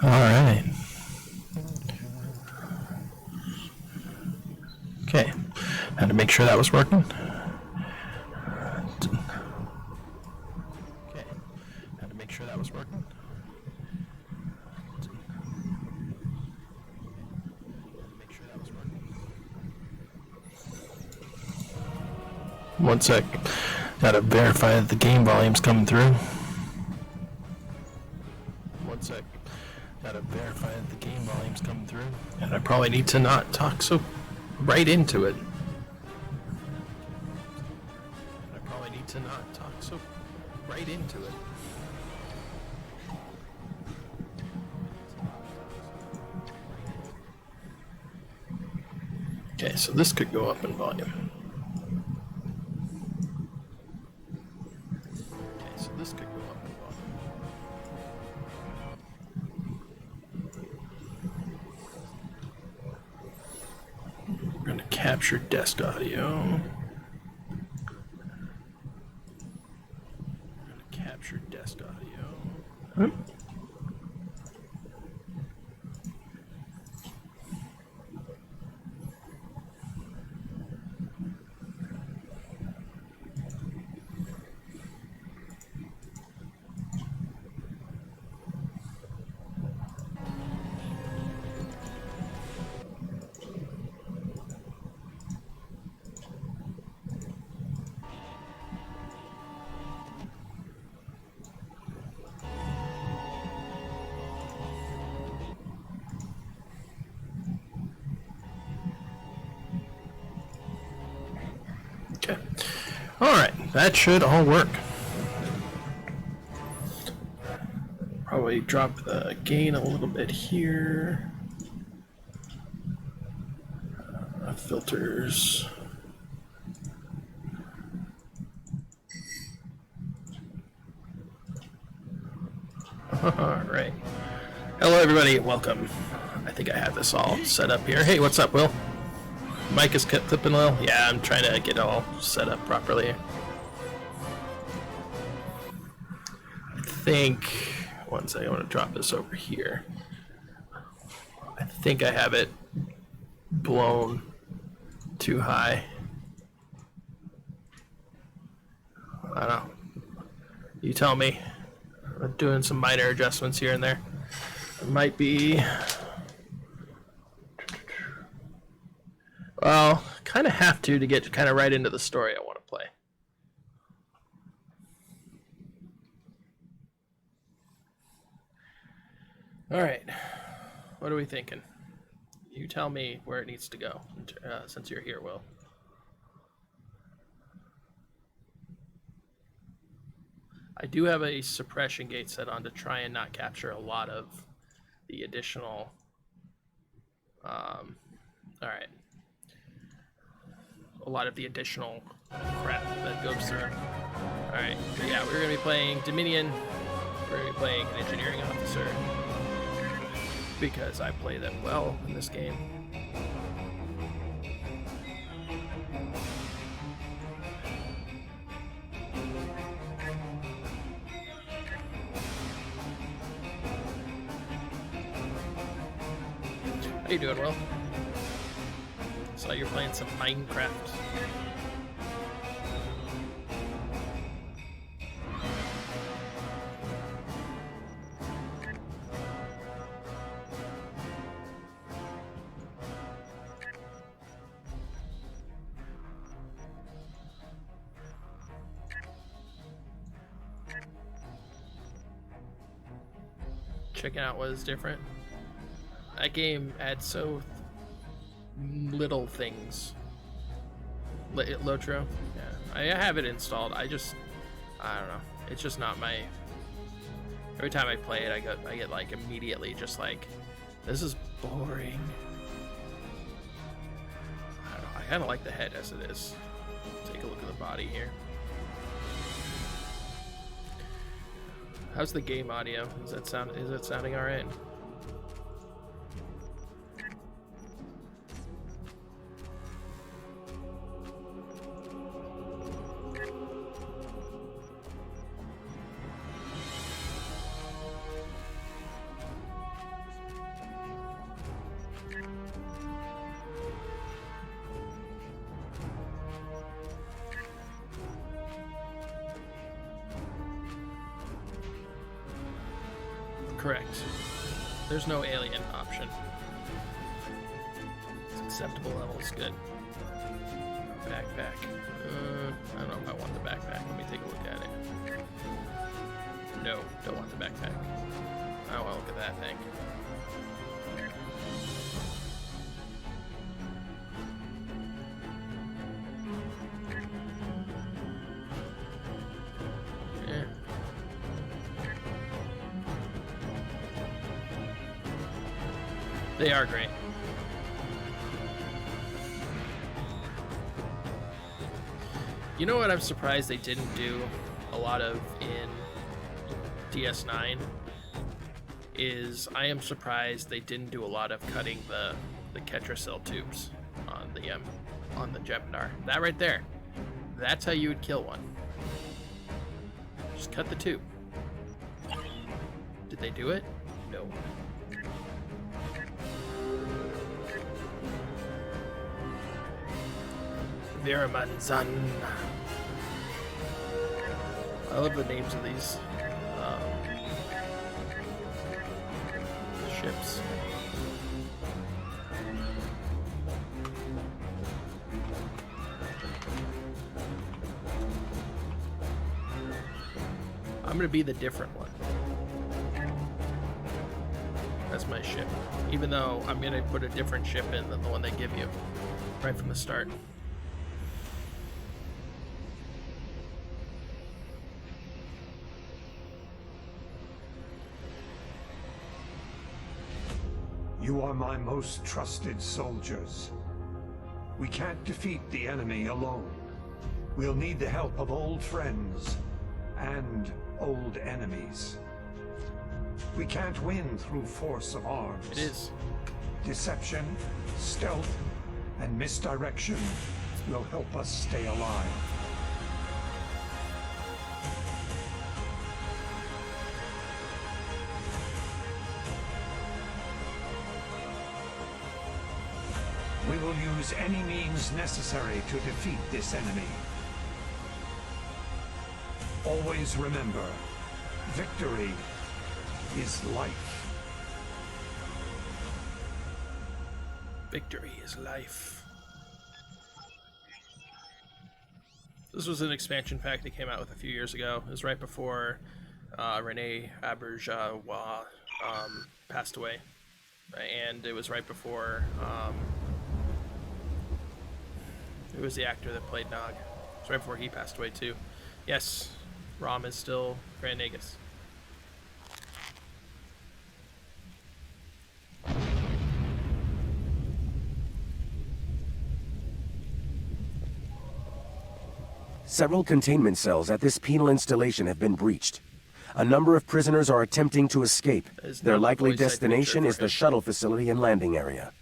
Alright. Okay. Had to make sure that was working. Okay. Had to make sure that was working. Make sure that was working. One sec. Gotta verify that the game volume's coming through. One sec. Gotta verify that the game volume's coming through. And I probably need to not talk so right into it. I probably need to not talk so right into it. Okay, so this could go up in volume. Okay, so this could go up in volume. We're going to capture desk audio. Capture desk audio. Okay. Alright, that should all work. Probably drop the gain a little bit here. Filters. Alright. Hello everybody, welcome. I think I have this all set up here. Hey, what's up, Will? Mic is clipping a little? Yeah, I'm trying to get it all set up properly. I think, one second, I want to drop this over here. I think I have it blown too high. I don't know. You tell me. I'm doing some minor adjustments here and there. It might be... Well, kind of have to get kind of right into the story I want to play. All right, what are we thinking? You tell me where it needs to go, since you're here, Will. I do have a suppression gate set on to try and not capture a lot of the additional... all right. A lot of the additional crap that goes through. Alright, yeah, we're going to be playing Dominion. We're going to be playing an engineering officer. Because I play them well in this game. How you doing, Will? Saw you're playing some Minecraft. Checking out what is different. That game adds so little things. Lotro? Yeah. I have it installed. I don't know. It's just not my... Every time I play it, I get like immediately just like, this is boring. I don't know. I kind of like the head as it is. Take a look at the body here. How's the game audio? Is it sounding alright? Correct. There's no alien option. It's acceptable level is good. Backpack. I don't know if I want the backpack. Let me take a look at it. No, don't want the backpack. I don't want to look at that thing. They are great. You know what I'm surprised they didn't do a lot of in DS9 is I am surprised they didn't do a lot of cutting the Ketracel tubes on the Gemdar. That right there. That's how you would kill one. Just cut the tube. Did they do it? No. Viramanzan. I love the names of these ships. I'm gonna be the different one. That's my ship. Even though I'm gonna put a different ship in than the one they give you right from the start. You are my most trusted soldiers. We can't defeat the enemy alone. We'll need the help of old friends and old enemies. We can't win through force of arms. It is. Deception, stealth, and misdirection will help us stay alive. We will use any means necessary to defeat this enemy. Always remember, victory is life. Victory is life. This was an expansion pack that came out with a few years ago. It was right before Rene Auberjonois passed away. And it was right before... who was the actor that played Nog? It was right before he passed away too. Yes, Rom is still Grand Nagus. Several containment cells at this penal installation have been breached. A number of prisoners are attempting to escape. Their likely destination is the shuttle facility and landing area.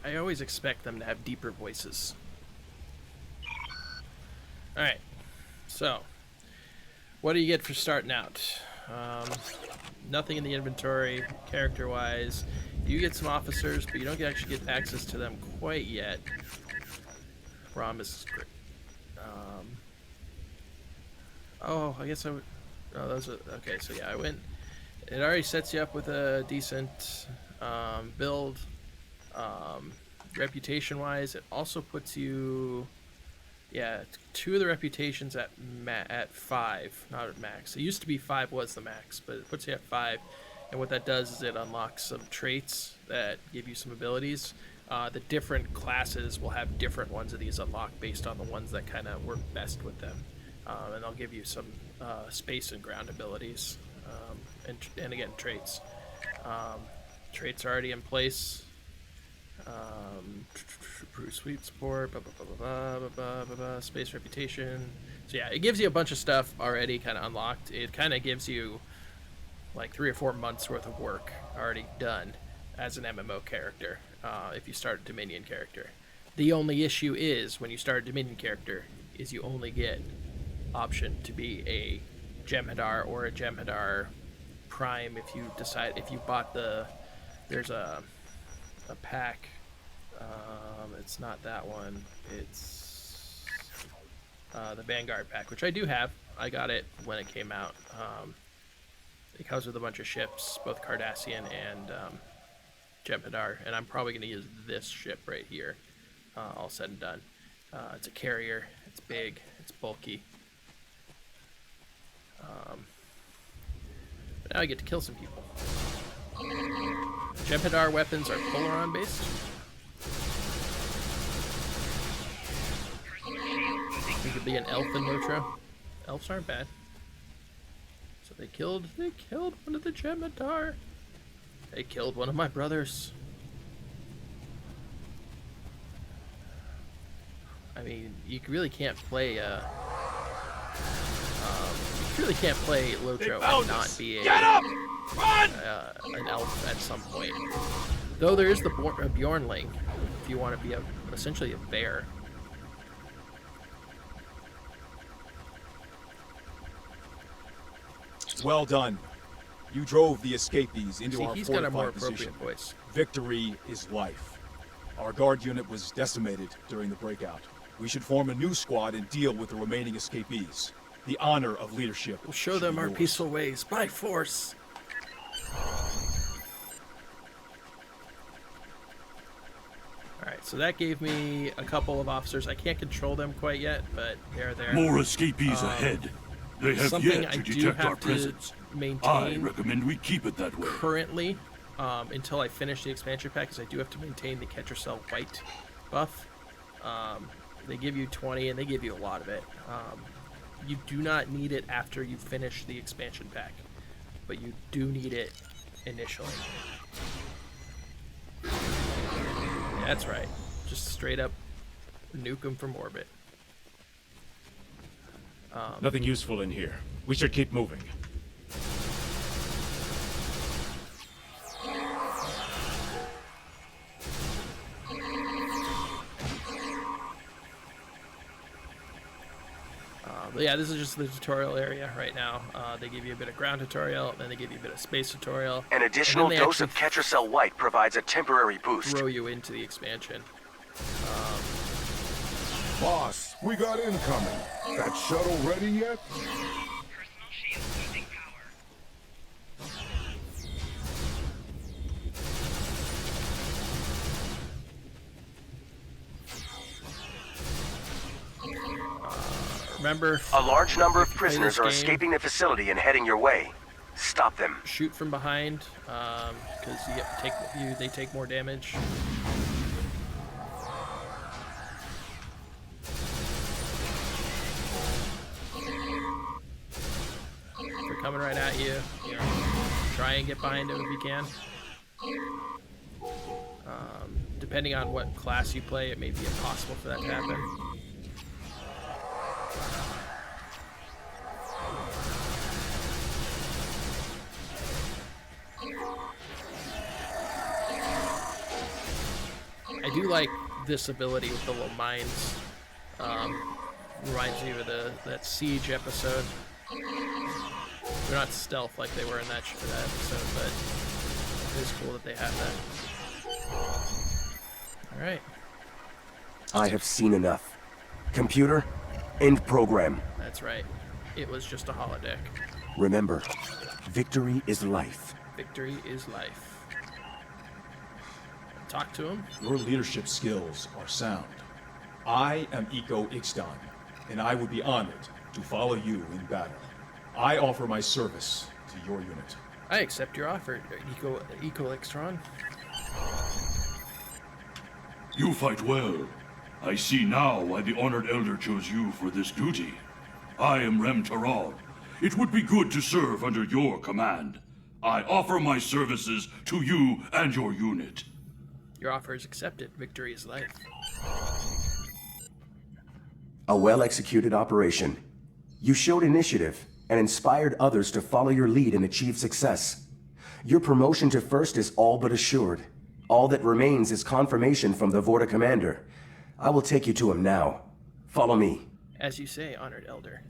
I always expect them to have deeper voices. Alright, so what do you get for starting out? Nothing in the inventory, character-wise. You get some officers, but you don't actually get access to them quite yet. Rom is great. Oh, I guess I would... Oh, those are... Okay, so yeah, I went... It already sets you up with a decent build. Reputation-wise, it also puts you... Yeah, 2 of the reputations at 5, not at max. It used to be 5 was the max, but it puts you at 5. And what that does is it unlocks some traits that give you some abilities. The different classes will have different ones of these unlocked based on the ones that kind of work best with them. And they'll give you some space and ground abilities. And again, traits. Traits are already in place. Improve sweep support, space reputation. So yeah, it gives you a bunch of stuff already kind of unlocked. It kind of gives you like 3 or 4 months worth of work already done as an MMO character if you start a Dominion character. The only issue is when you start a Dominion character is you only get option to be a Jem'Hadar or a Jem'Hadar Prime if you decide, if you bought there's a pack It's not that one. It's the Vanguard pack, which I do have. I got it when it came out. It comes with a bunch of ships, both Cardassian and Jem'Hadar, and I'm probably going to use this ship right here, all said and done. It's a carrier. It's big. It's bulky. But now I get to kill some people. Jem'Hadar weapons are Polaron based. You could be an elf in Lotro. Elves aren't bad. So they killed one of the Jem'Hadar. They killed one of my brothers. I mean, you really can't play Lotro and not be an elf at some point. Though there is the Bjornling, if you want to be essentially a bear. Well done. You drove the escapees into See, our he's got a more fortified appropriate position. voice. Victory is life. Our guard unit was decimated during the breakout. We should form a new squad and deal with the remaining escapees. The honor of leadership. We'll show should them be our yours. peaceful ways by force. Alright, so that gave me a couple of officers. I can't control them quite yet, but they're there. More escapees ahead. They have something yet I to do detect have our to presence. I maintain recommend we keep it that way. currently, until I finish the expansion pack, is I do have to maintain the Catcher Cell White buff. They give you 20, and they give you a lot of it. You do not need it after you finish the expansion pack, but you do need it initially. Yeah, that's right. Just straight up nuke them from orbit. Nothing useful in here. We should keep moving. But yeah, this is just the tutorial area right now. They give you a bit of ground tutorial, then they give you a bit of space tutorial. An additional and then they dose of actually Catcher Cell White provides a temporary boost. throw you into the expansion. Boss, we got incoming. That shuttle ready yet? Personal shield losing power. Remember, A large number of if you play prisoners this are game, escaping the facility and heading your way. Stop them. shoot from behind, because they take more damage. If they're coming right at you, try and get behind them if you can. Depending on what class you play, it may be impossible for that to happen. I do like this ability with the little mines. Reminds me of that Siege episode. They're not stealth like they were in that episode, but it is cool that they have that. Alright, I have seen enough. Computer, end program. that's right. It was just a holodeck. Remember, victory is life. Victory is life. Talk to him. Your leadership skills are sound. I am Eco Ixton, and I would be honored to follow you in battle. I offer my service to your unit. I accept your offer, Ecolextron. You fight well. I see now why the Honored Elder chose you for this duty. I am Rem Taral. It would be good to serve under your command. I offer my services to you and your unit. Your offer is accepted. Victory is life. A well-executed operation. You showed initiative and inspired others to follow your lead and achieve success. Your promotion to first is all but assured. All that remains is confirmation from the Vorta commander. I will take you to him now. Follow me. As you say, Honored Elder.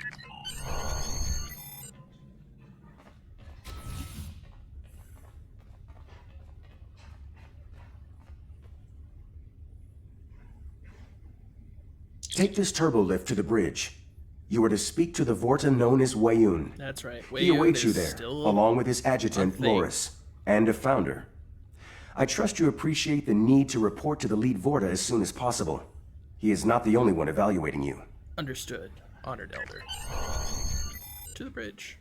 Take this turbo lift to the bridge. You are to speak to the Vorta known as Wayun. That's right. He Wayun awaits you is there, still along with his adjutant, a thing. Loris, and a founder. I trust you appreciate the need to report to the lead Vorta as soon as possible. He is not the only one evaluating you. Understood, Honored Elder. To the bridge.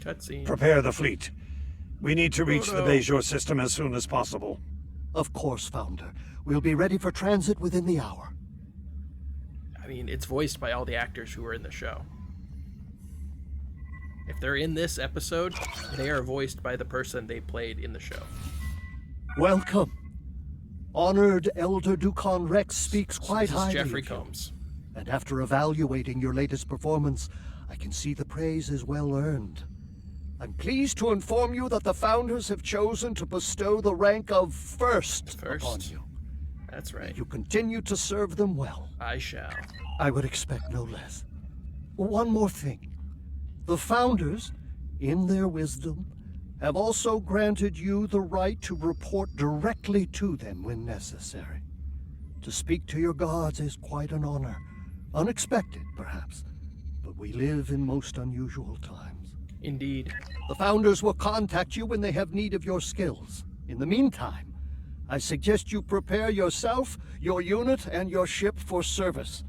Cutscene. Prepare the fleet. We need to reach the no. Bejor system as soon as possible. Of course, Founder. We'll be ready for transit within the hour. I mean, it's voiced by all the actors who were in the show. If they're in this episode, they are voiced by the person they played in the show. Welcome. Honored Elder Dukan Rex speaks quite This is highly Jeffrey of you. Combs. And after evaluating your latest performance, I can see the praise is well earned. I'm pleased to inform you that the Founders have chosen to bestow the rank of First upon you. That's right. You continue to serve them well. I shall. I would expect no less. One more thing. The Founders, in their wisdom, have also granted you the right to report directly to them when necessary. To speak to your gods is quite an honor. Unexpected, perhaps, but we live in most unusual times. Indeed. The Founders will contact you when they have need of your skills. In the meantime, I suggest you prepare yourself, your unit, and your ship for service.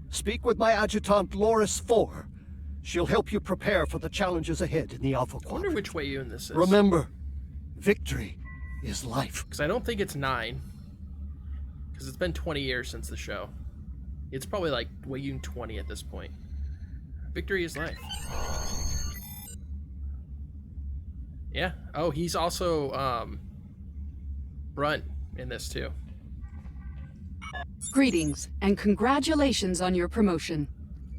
Speak with my adjutant, Loris 4. She'll help you prepare for the challenges ahead in the Alpha I wonder Quadrant. which way you in this is. Remember, victory is life. Because I don't think it's 9. Because it's been 20 years since the show. It's probably like Wayun 20 at this point. Victory is life. Yeah. Oh, he's also Brunt in this too. Greetings, and congratulations on your promotion.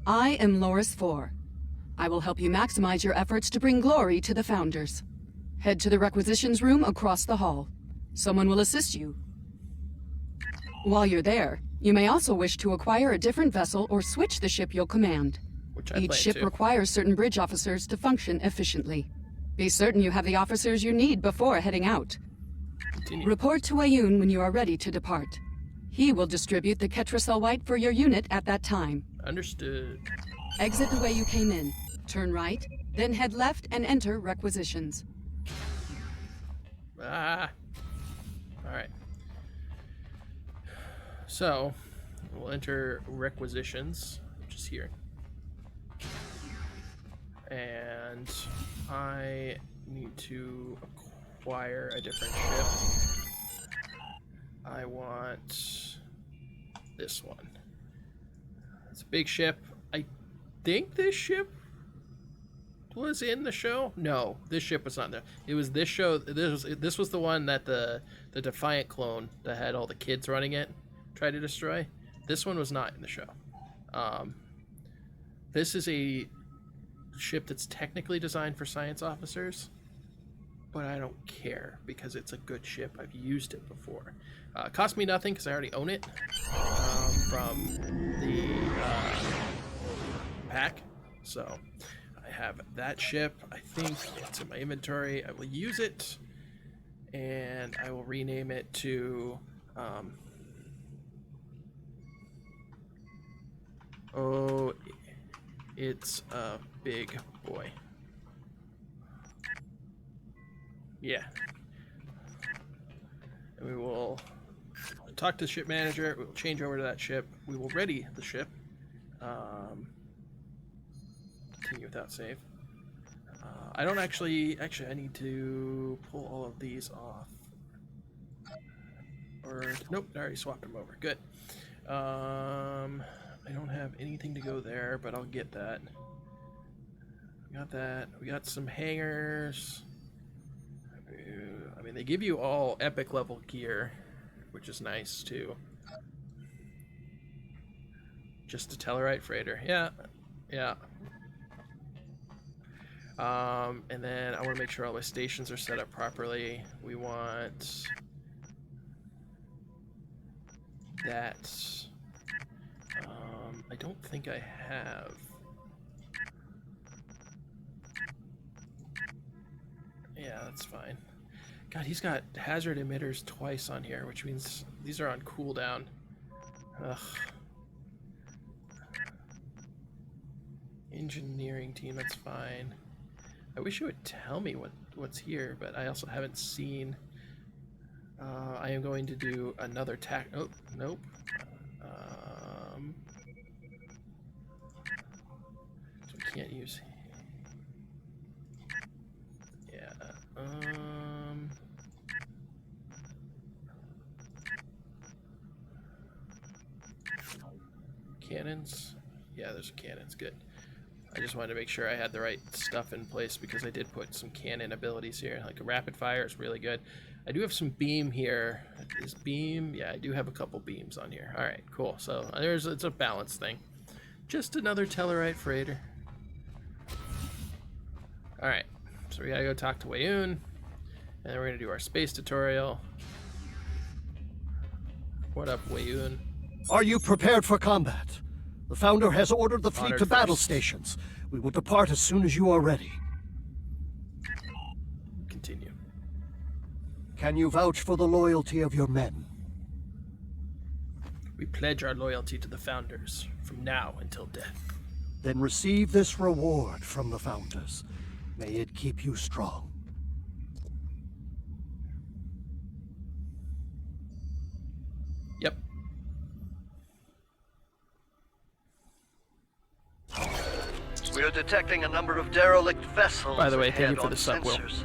I am Loris 4. I will help you maximize your efforts to bring glory to the Founders. Head to the requisitions room across the hall. Someone will assist you. While you're there, you may also wish to acquire a different vessel or switch the ship you'll command. Which I Each plan ship to. requires certain bridge officers to function efficiently. Be certain you have the officers you need before heading out. Continue. Report to Wayun when you are ready to depart. He will distribute the Ketracel White for your unit at that time. Understood. Exit the way you came in. Turn right, then head left and enter requisitions. Ah. Alright. So, we'll enter requisitions, which is here. And I need to acquire a different ship. I want this one. It's a big ship. I think this ship was in the show. No, this ship was not there. It was this show. This was the one that the Defiant clone that had all the kids running it tried to destroy. This one was not in the show. This is a ship that's technically designed for science officers, but I don't care because it's a good ship. I've used it before. It cost me nothing because I already own it from the pack. So I have that ship. I think it's in my inventory. I will use it, and I will rename it to oh, it's a big boy. Yeah. And we will talk to the ship manager. We will change over to that ship. We will ready the ship. Continue without save. I don't actually I need to pull all of these off. Or nope, I already swapped them over. Good. I don't have anything to go there, but I'll get that. We got that. We got some hangers. I mean, they give you all epic level gear, which is nice too. Just a Tellarite freighter. Yeah. Yeah. And then I want to make sure all my stations are set up properly. We want that. I don't think I have. Yeah, Yeah, that's fine. God, he's got hazard emitters twice on here, which means these are on cooldown. Ugh. Engineering team, that's fine. I wish it would tell me what's here, but I also haven't seen. I am going to do another tack. Oh, nope. So we can't use. Yeah. Cannons. Yeah, there's cannons. Good. I just wanted to make sure I had the right stuff in place because I did put some cannon abilities here. Like a rapid fire is really good. I do have some beam here. Is beam? Yeah, I do have a couple beams on here. All right, cool. So it's a balance thing. Just another Tellarite freighter. All right, so we gotta go talk to Wayoon, and then we're gonna do our space tutorial. What up, Wayoon? Are you prepared for combat? The Founder has ordered the fleet to battle stations. We will depart as soon as you are ready. Continue. Can you vouch for the loyalty of your men? We pledge our loyalty to the Founders, from now until death. Then receive this reward from the Founders. May it keep you strong. Yep. We are detecting a number of derelict vessels. By the way, thank you ahead for on the sub, Will. sensors.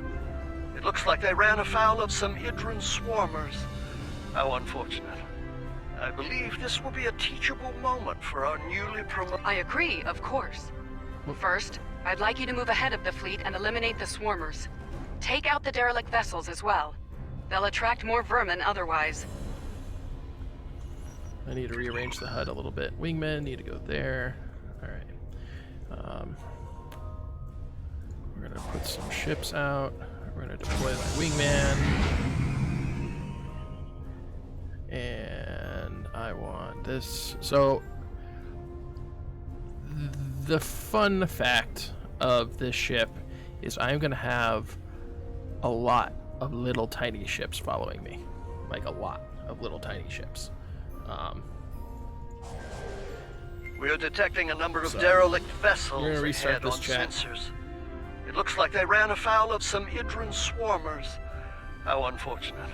It looks like they ran afoul of some Hydran swarmers. How unfortunate. I believe this will be a teachable moment for our newly promoted... I agree, of course. First, I'd like you to move ahead of the fleet and eliminate the swarmers. Take out the derelict vessels as well. They'll attract more vermin otherwise. I need to rearrange the HUD a little bit. Wingmen need to go there. All right. We're gonna put some ships out. We're gonna deploy my wingman. And I want this. So, the fun fact of this ship is I'm gonna have a lot of little tiny ships following me. Like a lot of little tiny ships. We are detecting a number of derelict vessels we're gonna restart ahead this on chat. sensors. It looks like they ran afoul of some Hydran swarmers. How unfortunate.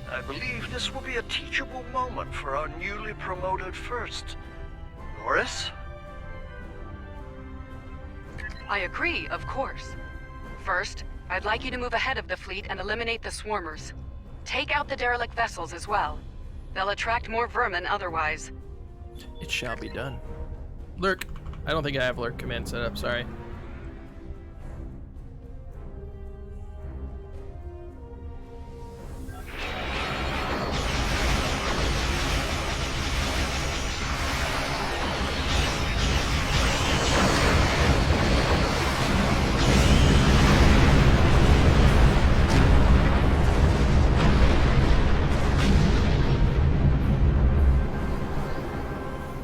I believe this will be a teachable moment for our newly promoted first. Norris? I agree, of course. First, I'd like you to move ahead of the fleet and eliminate the swarmers. Take out the derelict vessels as well. They'll attract more vermin otherwise. It shall be done. Lurk. I don't think I have lurk command set up, sorry.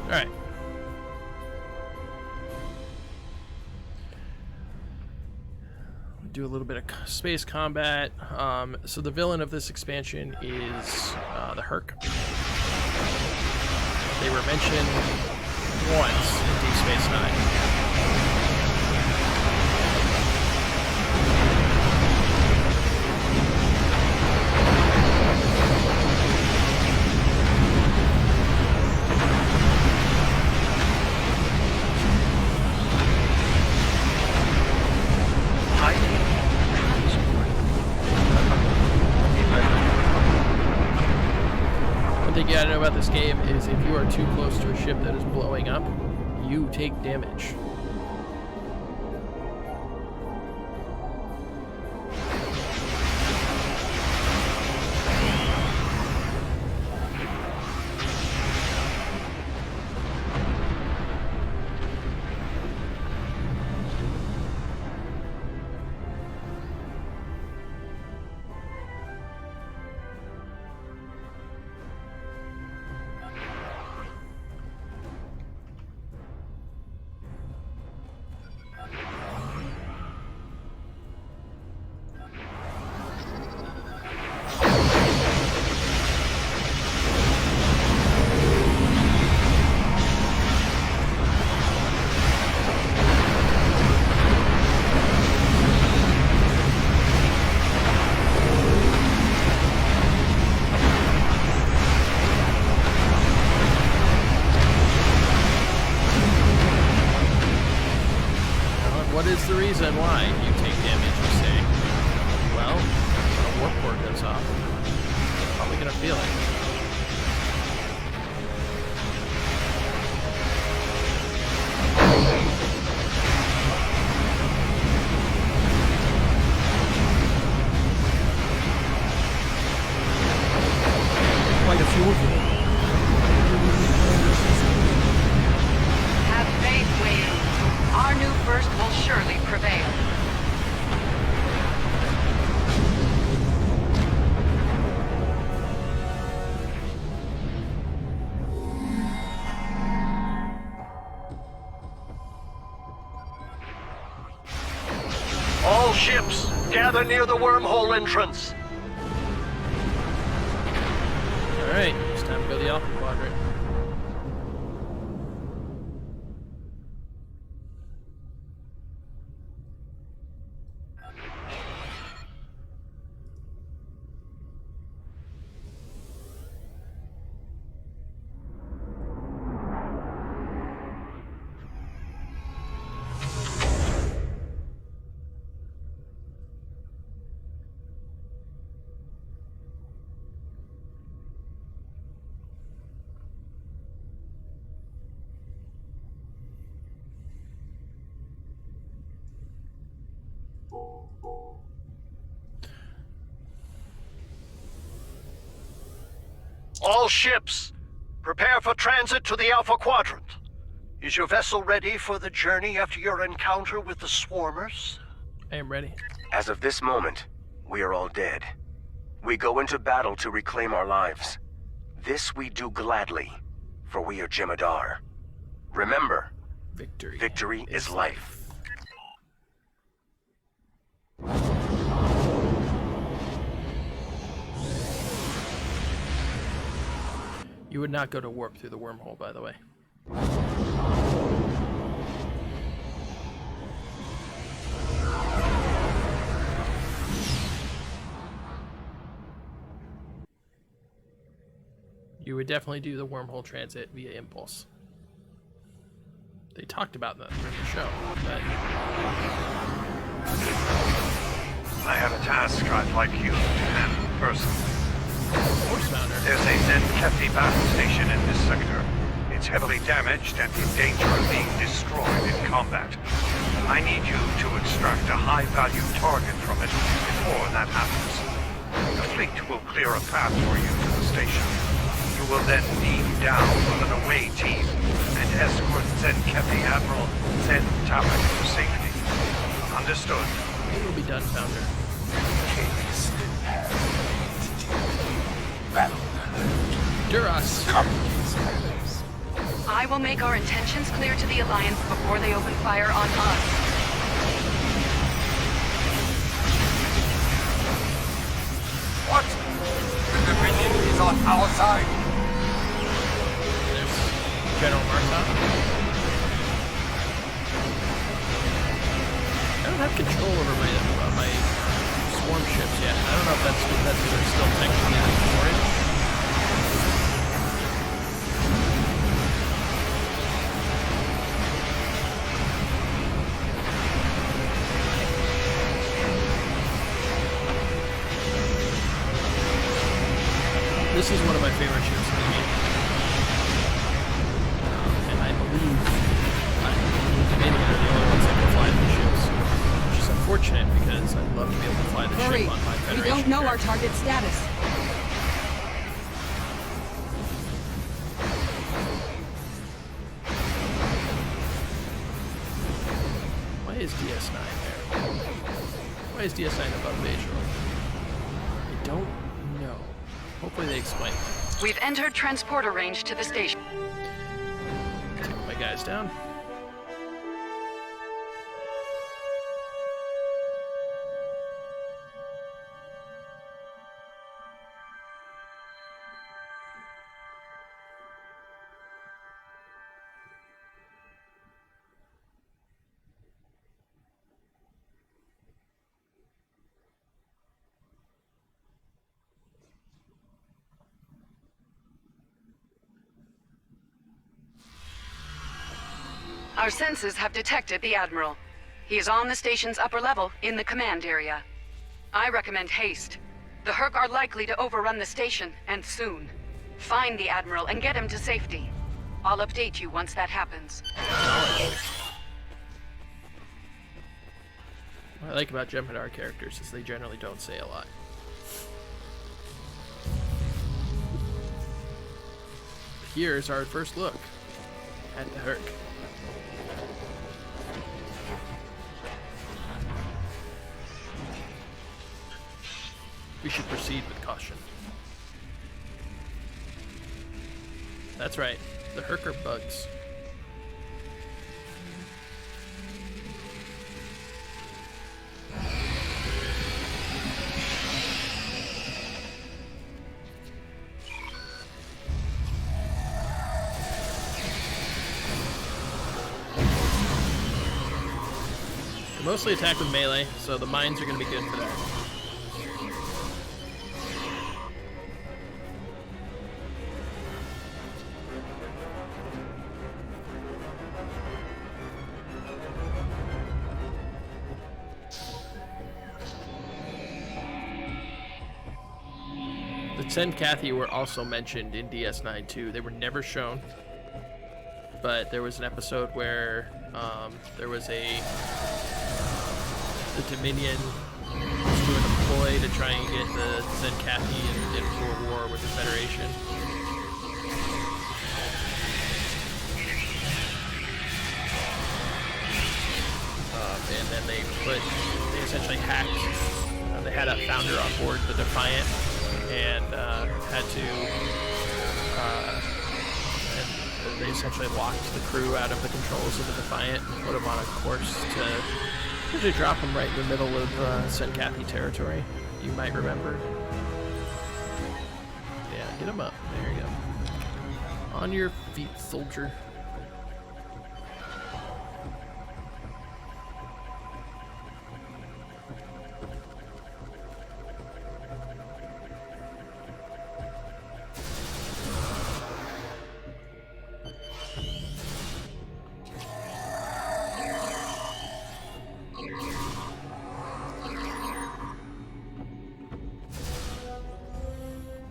Alright. Do a little bit of space combat. So the villain of this expansion is the Herc. They were mentioned once in Deep Space Nine. One thing you gotta know about this game is if you are too close to a ship that is blowing up, you take damage. What is the reason why you take damage, you say? Well, when a warp core goes off, you're probably gonna feel it. Quite a few of them. Have faith, Wayne. Our new first will surely prevail. All ships, gather near the wormhole entrance. Alright, it's time to go to the Alpha Quadrant. All ships, prepare for transit to the Alpha Quadrant. Is your vessel ready for the journey after your encounter with the swarmers? I am ready. As of this moment, we are all dead. We go into battle to reclaim our lives. This we do gladly, for we are Jemadar. Remember, victory is life. You would not go to warp through the wormhole, by the way. You would definitely do the wormhole transit via impulse. They talked about that during the show, but... I have a task I'd like you to handle personally. Force Founder. There's a Zen Kefi battle station in this sector. It's heavily damaged and in danger of being destroyed in combat. I need you to extract a high-value target from it before that happens. The fleet will clear a path for you to the station. You will then beam down with an away team and escort Zen Kefi Admiral Zen Tabak to safety. Understood? It will be done, Founder. Battle. Duras. I will make our intentions clear to the Alliance before they open fire on us. What? The Dominion is on our side. There's General Markov. I don't have control over my swarm ships yet. I don't know if that's because they're still technically in tutorial. This is one of my favorite ships in the game. And I believe Dominion are the only ones that can fly these ships. Which is unfortunate because I'd love to be able to fly the Hurry! ship on my Federation. We don't know our character. target status. Why is DS9 there? Why is DS9 above Visual? I don't know. Hopefully they explain it. We've entered transporter range to the station. Take my guys down. Our sensors have detected the Admiral. He is on the station's upper level, in the command area. I recommend haste. The Herc are likely to overrun the station, and soon. Find the Admiral and get him to safety. I'll update you once that happens. What I like about Jem'Hadar characters is they generally don't say a lot. Here's our first look at the Herc. We should proceed with caution. That's right, the Herc are bugs. They mostly attack with melee, so the mines are going to be good for that. Zen-Cathy were also mentioned in DS9 too. They were never shown, but there was an episode where there was the Dominion was doing a ploy to try and get the Zen-Cathy in full war with the Federation. And then they essentially hacked. They had a founder on board the Defiant. And had to, and they essentially locked the crew out of the controls of the Defiant and put them on a course to usually drop them right in the middle of Zen-Cathy territory. You might remember. Yeah, get them up. There you go. On your feet, soldier.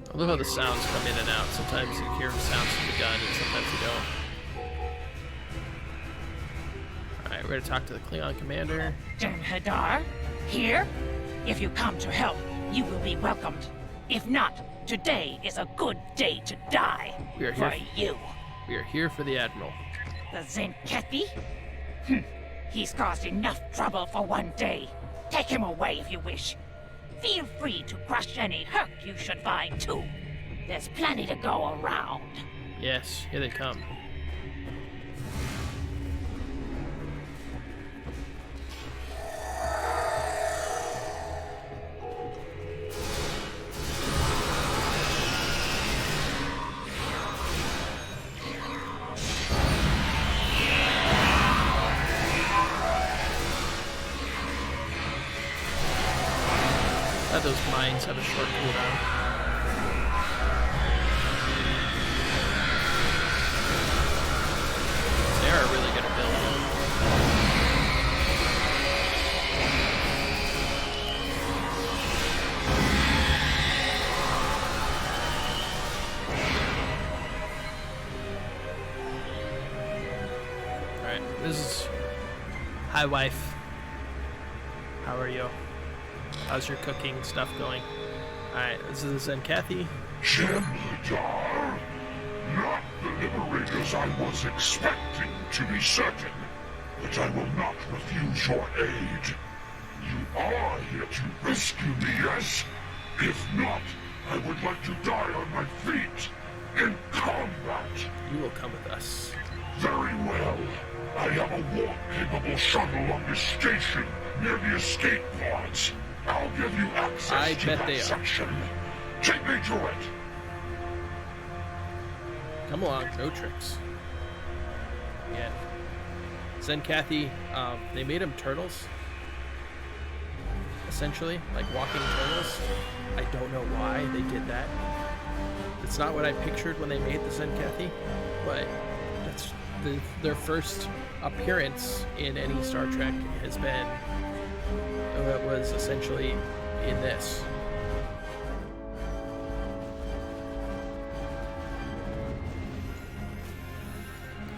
I love how the sounds come in and out. Sometimes you hear sounds from the gun, and sometimes you don't. Alright, we're gonna talk to the Klingon commander. Jem'Hadar, here? If you come to help, you will be welcomed. If not, today is a good day to die. We are here for you. We are here for the Admiral. The Zen-Cathy? He's caused enough trouble for one day. Take him away if you wish. Feel free to crush any Herc you should find, too. There's plenty to go around. Yes, here they come. Those mines have a short cooldown. They are really good at building. Alright, this is... Hi, wife. How are you? How's your cooking stuff going? Alright, this is Zen-Cathy. Jem'Hadar, not the liberators I was expecting, to be certain, but I will not refuse your aid. You are here to rescue me, yes? If not, I would like to die on my feet, in combat. You will come with us. Very well. I have a warp-capable shuttle on this station, near the escape pods. I'll give you access to that section. Take me to it. Come along, no tricks. Yeah. Zen-Cathy, they made them turtles. Essentially, like walking turtles. I don't know why they did that. It's not what I pictured when they made the Zen-Cathy, but their first appearance in any Star Trek has been was essentially in this.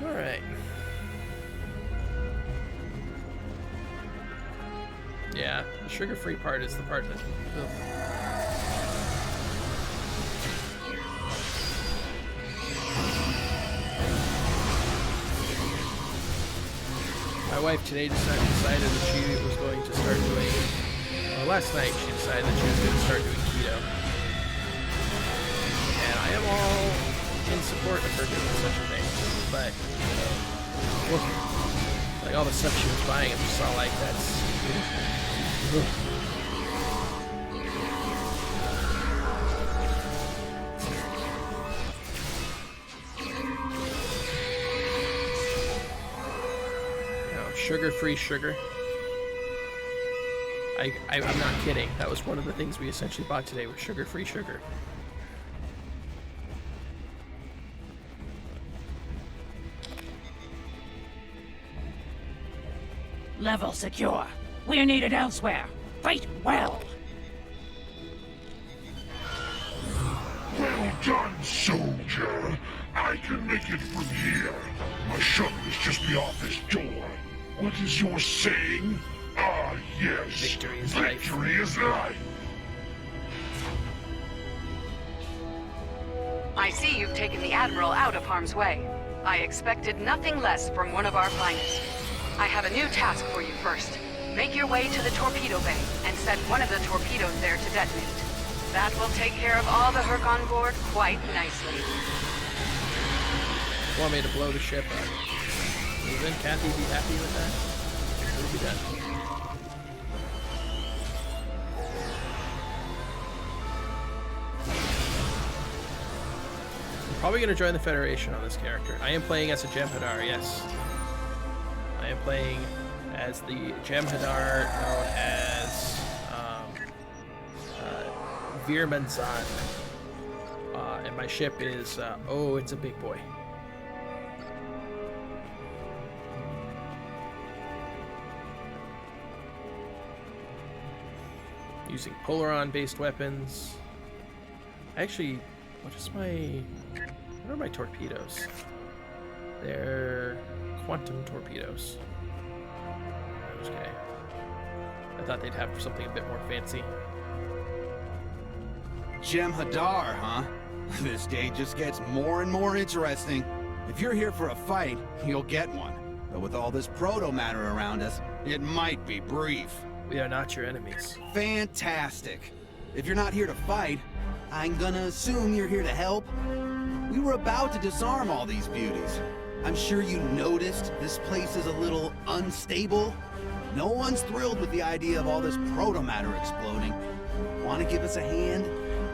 All right. Yeah, the sugar-free part is the part that. Ugh. My wife today decided that she was going to start doing. Well, last night she decided that she was going to start doing keto, and I am all in support of her doing such a thing. But like all the stuff she was buying, I'm just all like, that's. Sugar-free sugar. I'm not kidding. That was one of the things we essentially bought today, was sugar-free sugar. Level secure. We're needed elsewhere. Fight well. Well done, soldier. I can make it from here. My shuttle is just beyond this door. What is your saying? Ah, yes. Victory is Victory is life. I see you've taken the Admiral out of harm's way. I expected nothing less from one of our finest. I have a new task for you first. Make your way to the torpedo bay and set one of the torpedoes there to detonate. That will take care of all the Herc on board quite nicely. Want me to blow the ship up? Will then Kathy be happy with that? It'll be done. I'm probably going to join the Federation on this character. I am playing as a Jem'Hadar, yes. I am playing as the Jem'Hadar known as Vir Manzan. And my ship is, oh, it's a big boy. Using Polaron-based weapons. Actually, what are my torpedoes? They're quantum torpedoes. Okay. I thought they'd have something a bit more fancy. Jem'Hadar, huh? This day just gets more and more interesting. If you're here for a fight, you'll get one. But with all this proto-matter around us, it might be brief. We are not your enemies. Fantastic. If you're not here to fight, I'm gonna assume you're here to help. We were about to disarm all these beauties. I'm sure you noticed this place is a little unstable. No one's thrilled with the idea of all this proto-matter exploding. Want to give us a hand?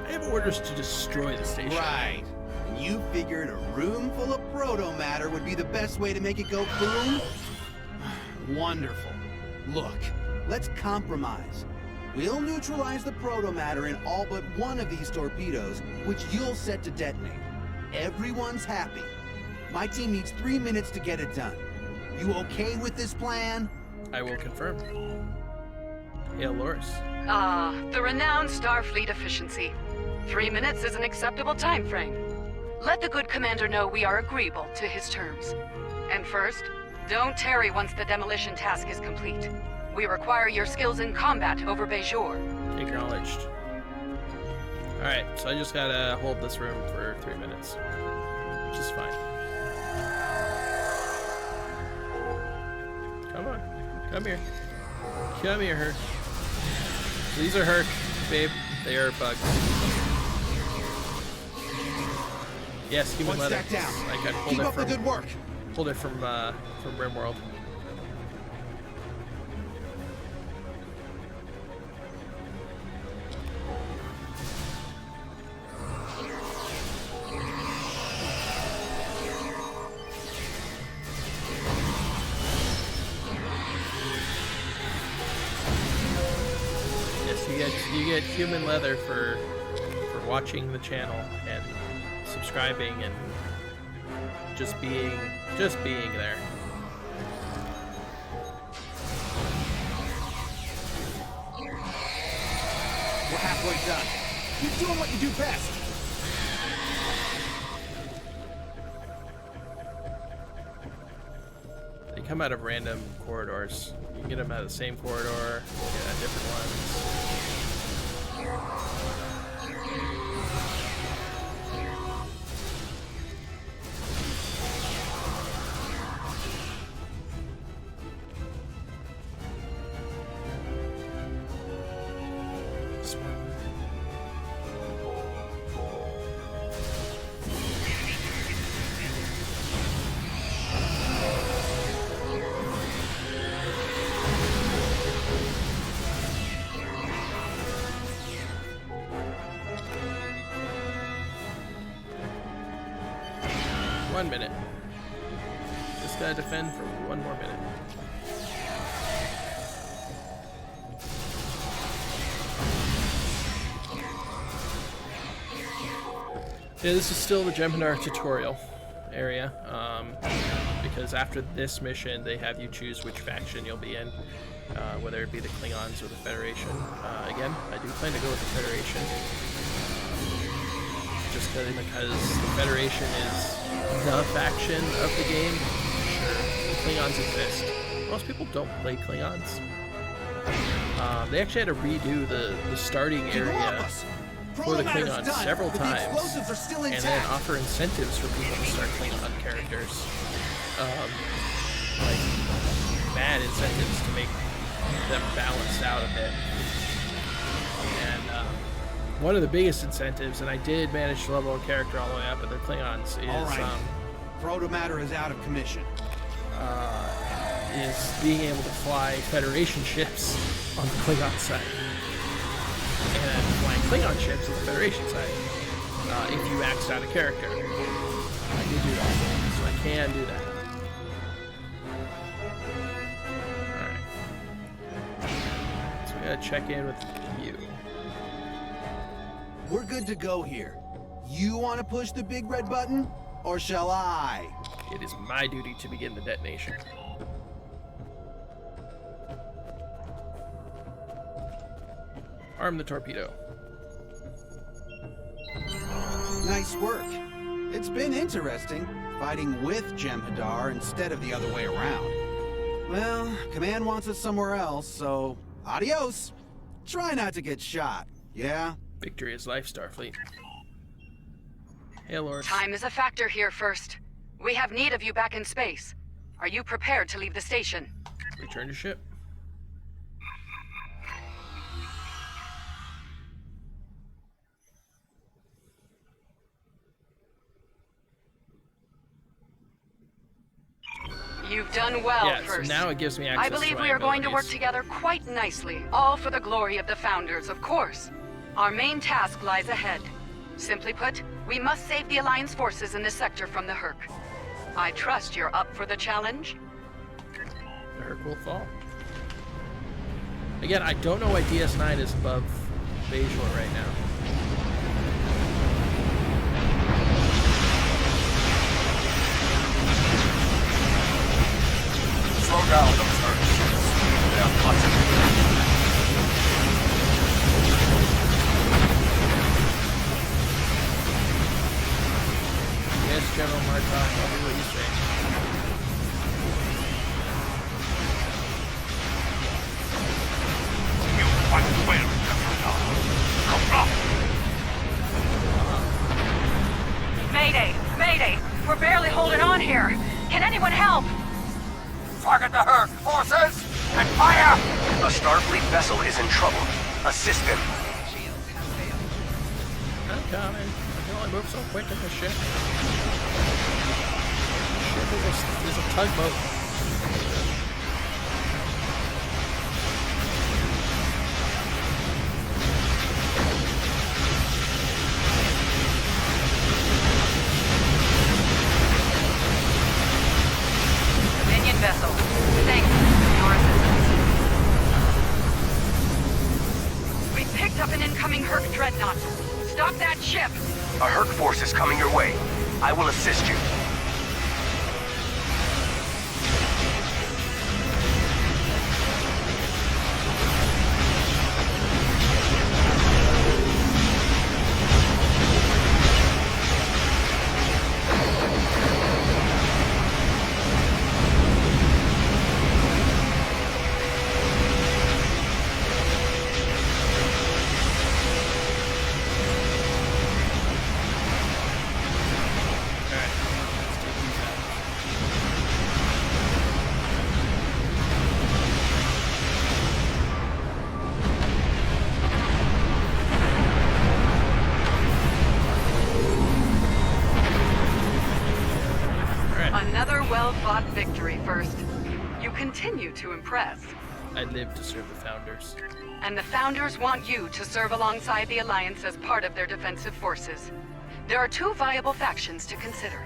I have orders to destroy the station. Right. And you figured a room full of proto-matter would be the best way to make it go boom? Wonderful. Look, let's compromise. We'll neutralize the proto-matter in all but one of these torpedoes, which you'll set to detonate. Everyone's happy. My team needs 3 minutes to get it done. You okay with this plan? I will confirm. Hail Loris. The renowned Starfleet efficiency. 3 minutes is an acceptable time frame. Let the good commander know we are agreeable to his terms. And first, don't tarry once the demolition task is complete. We require your skills in combat over Bejor. Acknowledged. Alright, so I just gotta hold this room for 3 minutes. Which is fine. Come on. Come here. Come here, Herc. These are Herc, babe. They are bugs. Yes, human leather. One stack down. I got pulled Keep it up from the good work. Pulled it from RimWorld. You get human leather for watching the channel and subscribing and just being there. We're halfway done. Keep doing what you do best. They come out of random corridors. You can get them out of the same corridor, get at different ones. One minute. Just gotta defend for one more minute. Yeah, this is still the Jem'Hadar tutorial area, because after this mission, they have you choose which faction you'll be in, whether it be the Klingons or the Federation. Again, I do plan to go with the Federation. Just because the Federation is the faction of the game. Sure, the Klingons exist. Most people don't play Klingons. They actually had to redo the starting area for the Klingons several times, and then offer incentives for people to start Klingon characters. Like, mad incentives to make them balanced out a bit. And one of the biggest incentives, and I did manage to level a character all the way up at the Klingons, is Protomatter is out of commission. Is being able to fly Federation ships on the Klingon side, and flying Klingon ships on the Federation side. If you maxed out a character, I did do that, so I can do that. All right. So we gotta check in with you. We're good to go here. You want to push the big red button, or shall I? It is my duty to begin the detonation. Arm the torpedo. Nice work. It's been interesting, fighting with Jem'Hadar instead of the other way around. Well, Command wants us somewhere else, so adios. Try not to get shot, yeah? Victory is life, Starfleet. Hey, Lord. Time is a factor here, First. We have need of you back in space. Are you prepared to leave the station? Return to ship. You've done well, yeah, First. So now it gives me access I believe to we are going to work abilities. together quite nicely, all for the glory of the Founders, of course. Our main task lies ahead. Simply put, we must save the Alliance forces in this sector from the Herc. I trust you're up for the challenge? The Herc will fall. Again, I don't know why DS9 is above Bajor right now. Slow down those Hercs. They are clutching. Yes, General Martok, I'll do what you say. You fight well, Jem'Hadar. Mayday! Mayday! We're barely holding on here. Can anyone help? Target the Herc, forces, and fire! A Starfleet vessel is in trouble. Assist them. I'm coming. I can only move so quick in this ship. There's a tugboat. Dominion vessel. Thanks for your assistance. We picked up an incoming Herc dreadnought. Stop that ship! A Herc force is coming your way. I will assist you. fought victory first. You continue to impress. I live to serve the Founders. And the Founders want you to serve alongside the Alliance as part of their defensive forces. There are two viable factions to consider.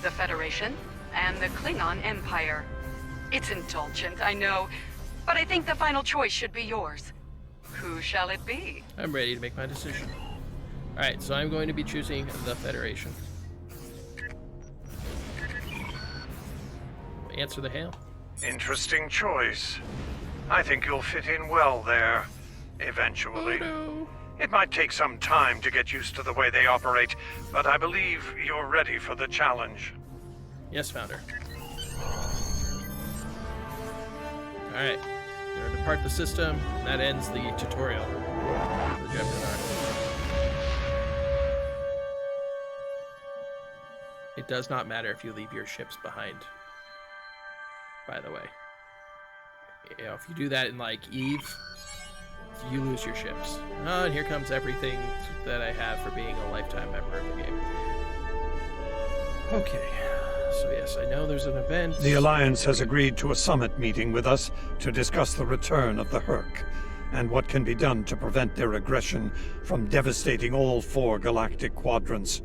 The Federation and the Klingon Empire. It's indulgent, I know, but I think the final choice should be yours. Who shall it be? I'm ready to make my decision. Alright, so I'm going to be choosing the Federation. Answer the hail. Interesting choice. I think you'll fit in well there, eventually. Oh, no. It might take some time to get used to the way they operate, but I believe you're ready for the challenge. Yes, Founder. Alright, we're going to depart the system. That ends the tutorial. The It does not matter if you leave your ships behind, by the way. You know, if you do that in, like, Eve, you lose your ships. Oh, and here comes everything that I have for being a lifetime member of the game. Okay, so yes, I know there's an event. The Alliance has agreed to a summit meeting with us to discuss the return of the Herc, and what can be done to prevent their aggression from devastating all 4 galactic quadrants.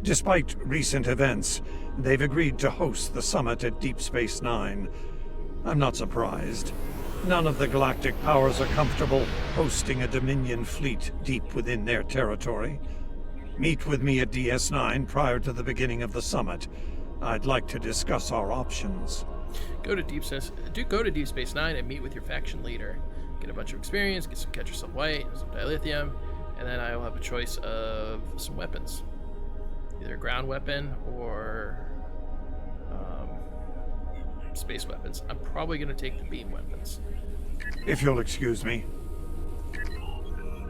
Despite recent events, they've agreed to host the summit at Deep Space Nine. I'm not surprised. None of the galactic powers are comfortable hosting a Dominion fleet deep within their territory. Meet with me at DS9 prior to the beginning of the summit. I'd like to discuss our options. Go to Deep Space Nine and meet with your faction leader. Get a bunch of experience, catch yourself white, some dilithium, and then I will have a choice of some weapons. Either a ground weapon or space weapons. I'm probably going to take the beam weapons. If you'll excuse me.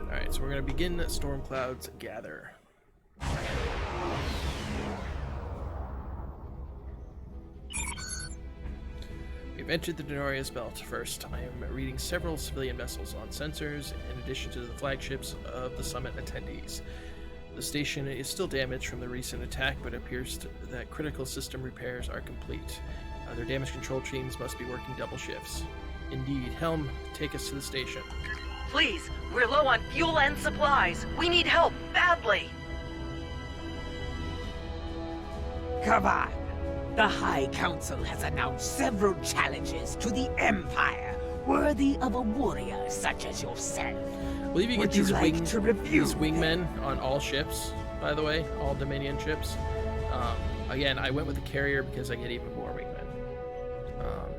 Alright, so we're going to begin Storm Clouds Gather. We've entered the Denoria's Belt first. I am reading several civilian vessels on sensors, in addition to the flagships of the summit attendees. The station is still damaged from the recent attack, but it appears that critical system repairs are complete. Their damage control teams must be working double shifts. Indeed. Helm, take us to the station. Please, we're low on fuel and supplies. We need help badly. Come on. The High Council has announced several challenges to the Empire, worthy of a warrior such as yourself. I believe you get these, these wingmen on all ships, by the way, all Dominion ships. Again, I went with the carrier because I get even more wingmen.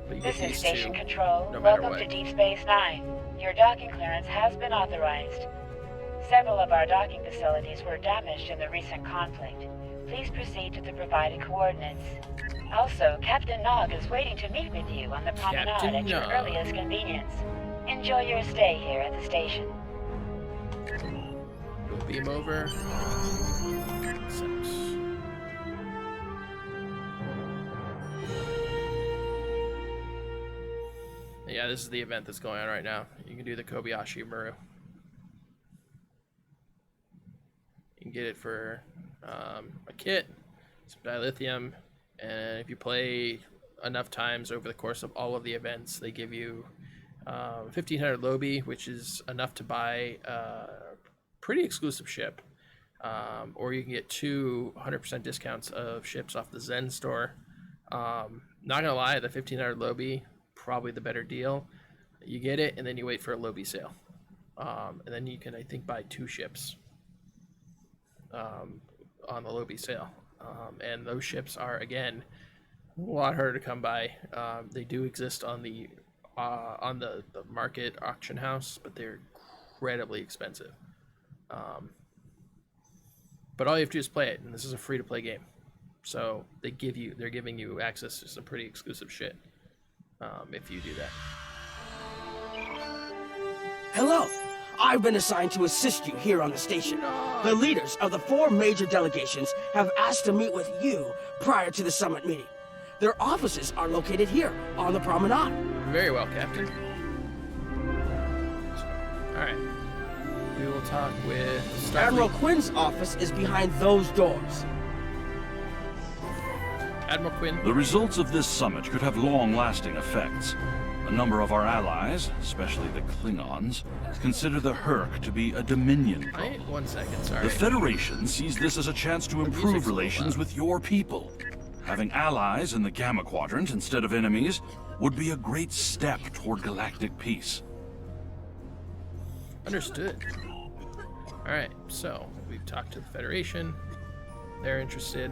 But you This get is these Station two, Control. no matter Welcome what. to Deep Space Nine. Your docking clearance has been authorized. Several of our docking facilities were damaged in the recent conflict. Please proceed to the provided coordinates. Also, Captain Nog is waiting to meet with you on the promenade at your earliest convenience. Enjoy your stay here at the station. We'll beam over. Yeah, this is the event that's going on right now. You can do the Kobayashi Maru. You can get it for a kit, some dilithium, and if you play enough times over the course of all of the events, they give you 1,500 Lobi, which is enough to buy a pretty exclusive ship. Or you can get 100% discounts of ships off the Zen store. Not gonna lie, the 1,500 Lobi, probably the better deal. You get it, and then you wait for a Lobi sale. And then you can, I think, buy 2 ships on the Lobi sale. And those ships are, again, a lot harder to come by. They do exist on the market auction house, but they're incredibly expensive. But all you have to do is play it, and this is a free-to-play game. So they're giving you access to some pretty exclusive shit if you do that. Hello. I've been assigned to assist you here on the station. The leaders of the 4 major delegations have asked to meet with you prior to the summit meeting. Their offices are located here on the promenade. Very well, Captain. Alright. We will talk with Starfleet. Admiral Quinn's office is behind those doors. Admiral Quinn. The results of this summit could have long-lasting effects. A number of our allies, especially the Klingons, consider the Herc to be a Dominion problem. 1 second, sorry. The Federation sees this as a chance to improve relations with your people. Having allies in the Gamma Quadrant instead of enemies would be a great step toward galactic peace. Understood. Alright, so we've talked to the Federation. They're interested.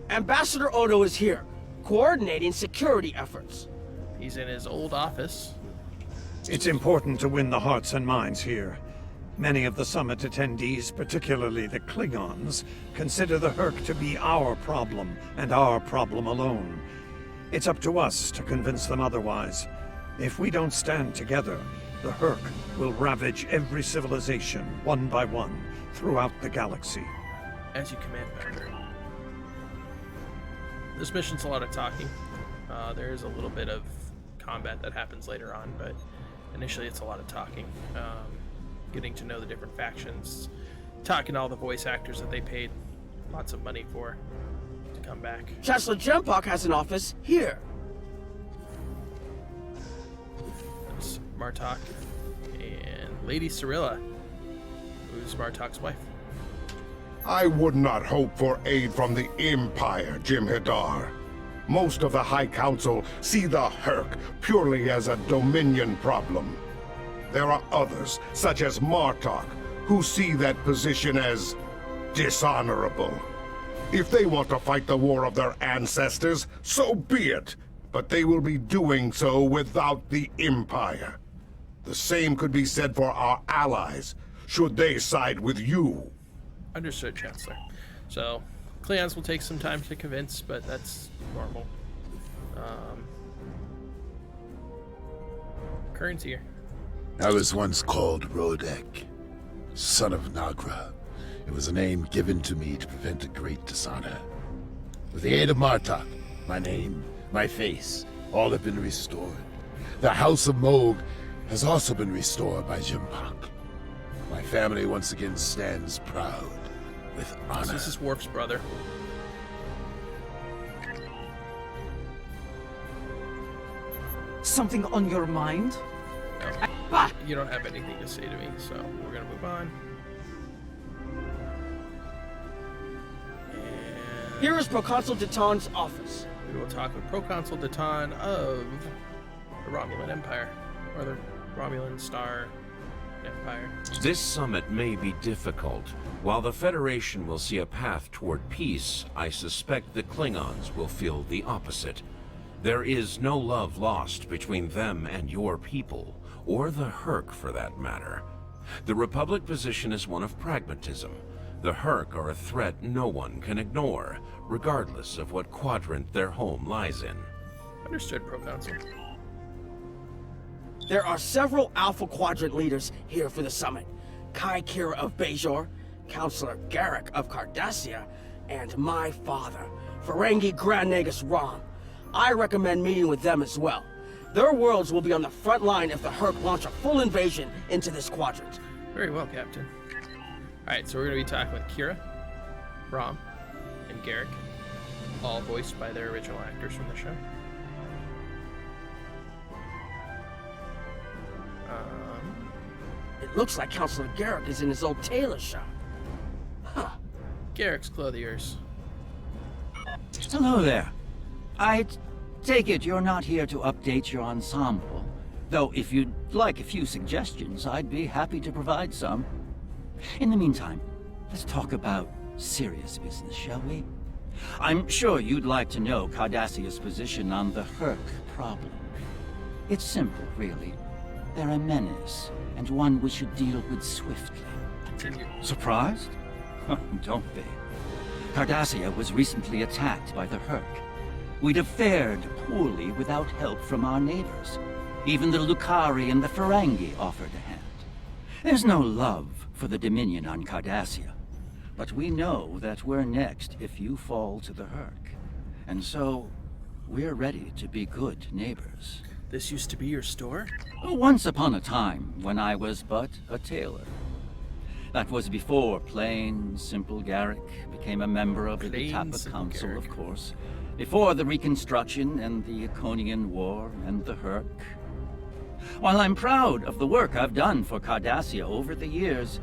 Ambassador Odo is here, coordinating security efforts. He's in his old office. It's important to win the hearts and minds here. Many of the summit attendees, particularly the Klingons, consider the Herc to be our problem, and our problem alone. It's up to us to convince them otherwise. If we don't stand together, the Herc will ravage every civilization, one by one, throughout the galaxy. As you command, Founder. This mission's a lot of talking. There is a little bit of combat that happens later on, but initially it's a lot of talking. Getting to know the different factions, talking to all the voice actors that they paid lots of money for to come back. Chancellor Jempok has an office here. There's Martok and Lady Cirilla, who's Martok's wife. I would not hope for aid from the Empire, Jim Hadar. Most of the High Council see the Herc purely as a Dominion problem. There are others, such as Martok, who see that position as dishonorable. If they want to fight the war of their ancestors, so be it. But they will be doing so without the Empire. The same could be said for our allies, should they side with you. Understood, Chancellor. So, Klingons will take some time to convince, but that's normal. Kern's here. I was once called Rodek, son of Nagra. It was a name given to me to prevent a great dishonor. With the aid of Martok, my name, my face, all have been restored. The House of Moog has also been restored by Jempok. My family once again stands proud, with honor. So this is Worf's brother. Something on your mind? No. You don't have anything to say to me, so we're gonna move on. And here is Proconsul Datan's office. We will talk with Proconsul Datan of the Romulan Empire, or the Romulan Star Empire. This summit may be difficult. While the Federation will see a path toward peace, I suspect the Klingons will feel the opposite. There is no love lost between them and your people, or the Herc for that matter. The Republic position is one of pragmatism. The Herc are a threat no one can ignore, regardless of what quadrant their home lies in. Understood, Proconsul. There are several Alpha Quadrant leaders here for the summit. Kai Kira of Bajor, Counselor Garrick of Cardassia, and my father, Ferengi Grand Nagus Rom. I recommend meeting with them as well. Their worlds will be on the front line if the Herc launch a full invasion into this quadrant. Very well, Captain. Alright, so we're going to be talking with Kira, Rom, and Garrick, all voiced by their original actors from the show. It looks like Counselor Garrick is in his old tailor shop. Huh. Garrick's clothiers. Hello there. I take it you're not here to update your ensemble. Though if you'd like a few suggestions, I'd be happy to provide some. In the meantime, let's talk about serious business, shall we? I'm sure you'd like to know Cardassia's position on the Herc problem. It's simple, really. They're a menace, and one we should deal with swiftly. Continue. Surprised? Don't be. Cardassia was recently attacked by the Herc. We'd have fared poorly without help from our neighbors. Even the Lucari and the Ferengi offered a hand. There's no love for the Dominion on Cardassia, but we know that we're next if you fall to the Herc. And so, we're ready to be good neighbors. This used to be your store? Once upon a time, when I was but a tailor. That was before plain, simple Garrick became a member of the Plain, Tapa simple Council, Garrick. of course. Before the Reconstruction and the Iconian War and the Herc. While I'm proud of the work I've done for Cardassia over the years,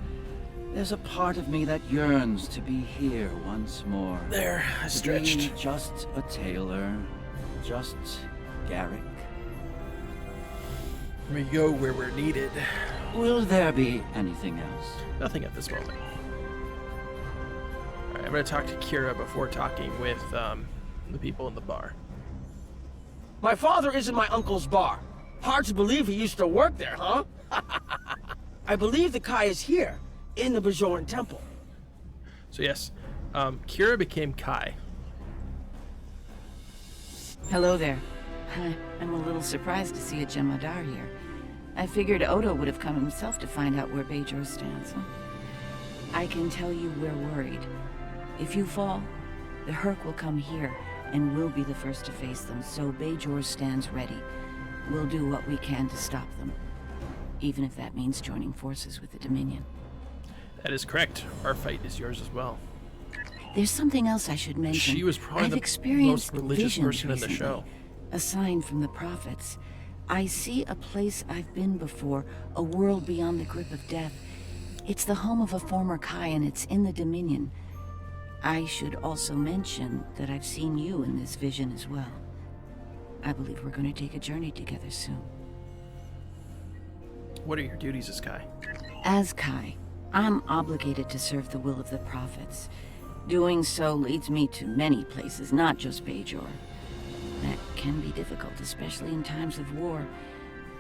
there's a part of me that yearns to be here once more. There, I stretched. To be just a tailor, just Garrick. We go where we're needed. Will there be anything else? Nothing at this moment. Alright, I'm gonna talk to Kira before talking with the people in the bar. My father is in my uncle's bar. Hard to believe he used to work there, huh? I believe the Kai is here, in the Bajoran Temple. So yes, Kira became Kai. Hello there. I'm a little surprised to see a Jemadar here. I figured Odo would have come himself to find out where Bajor stands. I can tell you we're worried. If you fall, the Herc will come here, and we'll be the first to face them, so Bajor stands ready. We'll do what we can to stop them, even if that means joining forces with the Dominion. That is correct. Our fight is yours as well. There's something else I should mention. She was probably I've the experienced most religious visions person in the recently. show. A sign from the prophets. I see a place I've been before, a world beyond the grip of death. It's the home of a former Kai, and it's in the Dominion. I should also mention that I've seen you in this vision as well. I believe we're going to take a journey together soon. What are your duties as Kai? As Kai, I'm obligated to serve the will of the prophets. Doing so leads me to many places, not just Bajor. That can be difficult, especially in times of war.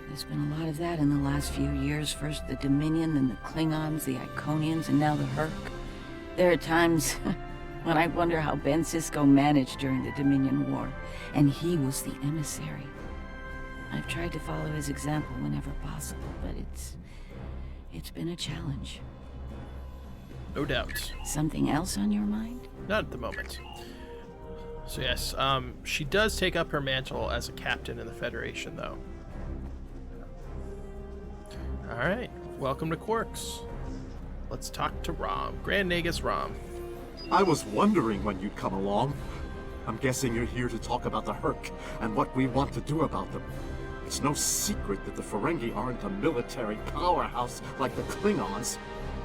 There's been a lot of that in the last few years. First the Dominion, then the Klingons, the Iconians, and now the Herc. There are times when I wonder how Ben Sisko managed during the Dominion War, and he was the emissary. I've tried to follow his example whenever possible, but it's been a challenge. No doubt. Something else on your mind? Not at the moment. So yes, she does take up her mantle as a captain in the Federation, though. Alright, welcome to Quarks. Let's talk to Rom. Grand Nagus Rom. I was wondering when you'd come along. I'm guessing you're here to talk about the Herc and what we want to do about them. It's no secret that the Ferengi aren't a military powerhouse like the Klingons.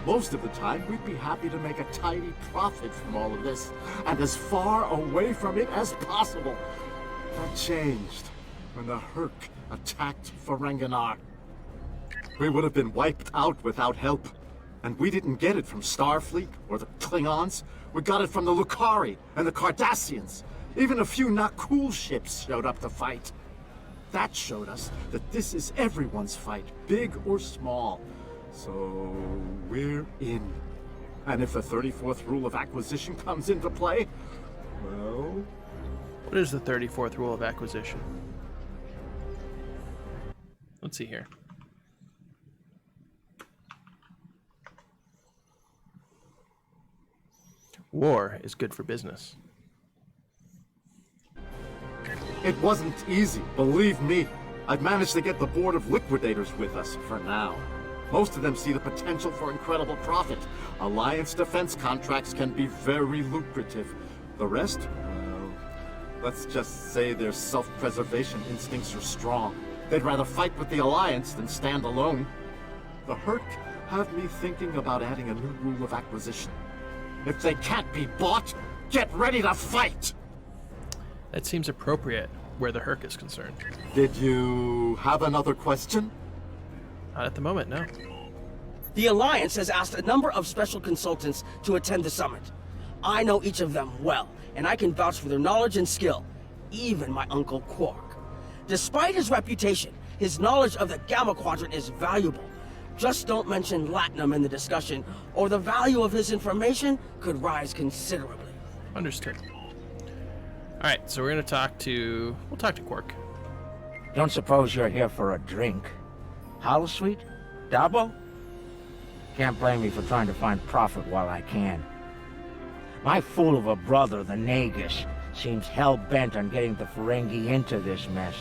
Most of the time, we'd be happy to make a tidy profit from all of this, and as far away from it as possible. That changed when the Herc attacked Ferenginar. We would have been wiped out without help, and we didn't get it from Starfleet or the Klingons. We got it from the Lucari and the Cardassians. Even a few not cool ships showed up to fight. That showed us that this is everyone's fight, big or small. So we're in. And if the 34th rule of acquisition comes into play, well... What is the 34th rule of acquisition? Let's see here. War is good for business. It wasn't easy, believe me. I've managed to get the Board of Liquidators with us, for now. Most of them see the potential for incredible profit. Alliance defense contracts can be very lucrative. The rest, well, let's just say their self-preservation instincts are strong. They'd rather fight with the Alliance than stand alone. The Herc have me thinking about adding a new rule of acquisition. If they can't be bought, get ready to fight! That seems appropriate where the Herc is concerned. Did you have another question? Not at the moment, no. The Alliance has asked a number of special consultants to attend the summit. I know each of them well, and I can vouch for their knowledge and skill, even my Uncle Quark. Despite his reputation, his knowledge of the Gamma Quadrant is valuable. Just don't mention Latinum in the discussion, or the value of his information could rise considerably. Understood. Alright, so we're gonna talk to... We'll talk to Quark. Don't suppose you're here for a drink? Holosuite? Dabo? Can't blame me for trying to find profit while I can. My fool of a brother, the Nagus, seems hell-bent on getting the Ferengi into this mess.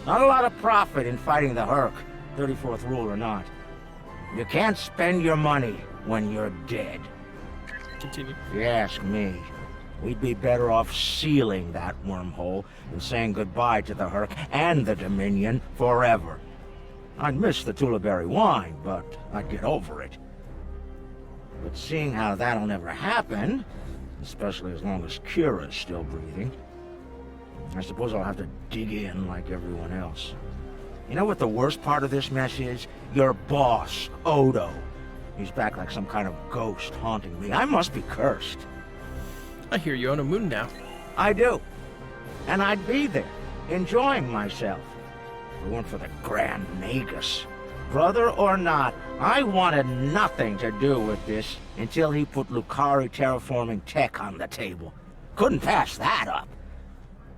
Not a lot of profit in fighting the Herc, 34th rule or not. You can't spend your money when you're dead. Continue. If you ask me, we'd be better off sealing that wormhole and saying goodbye to the Herc and the Dominion forever. I'd miss the Tullaberry wine, but I'd get over it. But seeing how that'll never happen, especially as long as Kira's still breathing, I suppose I'll have to dig in like everyone else. You know what the worst part of this mess is? Your boss, Odo. He's back like some kind of ghost haunting me. I must be cursed. I hear you on a moon now. I do. And I'd be there, enjoying myself. If it weren't for the Grand Nagus. Brother or not, I wanted nothing to do with this until he put Lucari terraforming tech on the table. Couldn't pass that up.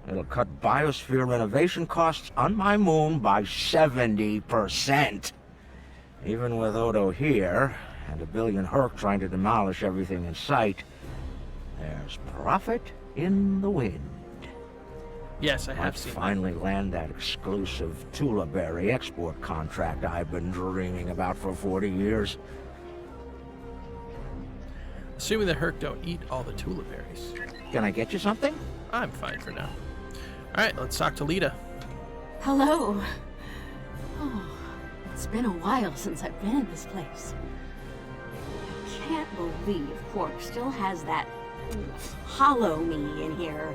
It'll cut biosphere renovation costs on my moon by 70%. Even with Odo here, and a billion Herc trying to demolish everything in sight, there's profit in the wind. Yes, I have Might seen finally land that exclusive Tullaberry export contract I've been dreaming about for 40 years. Assuming the Herc don't eat all the Tula berries. Can I get you something? I'm fine for now. Alright, let's talk to Lita. Hello. Oh, it's been a while since I've been in this place. I can't believe Quark still has that hollow me in here.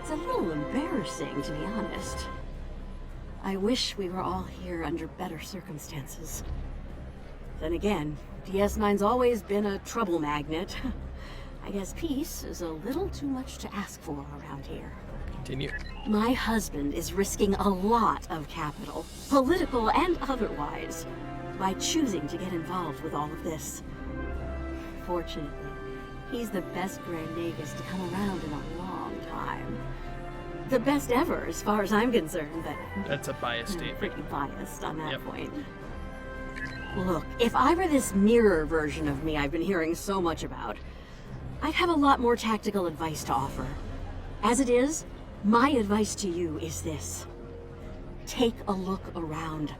It's a little embarrassing, to be honest. I wish we were all here under better circumstances. Then again, DS9's always been a trouble magnet. I guess peace is a little too much to ask for around here. Continue. My husband is risking a lot of capital, political and otherwise, by choosing to get involved with all of this. Fortunately, he's the best Grand Nagus to come around in a long time. The best ever, as far as I'm concerned, but... That's a biased statement. Pretty biased on that point. Look, if I were this mirror version of me I've been hearing so much about, I'd have a lot more tactical advice to offer. As it is, my advice to you is this. Take a look around.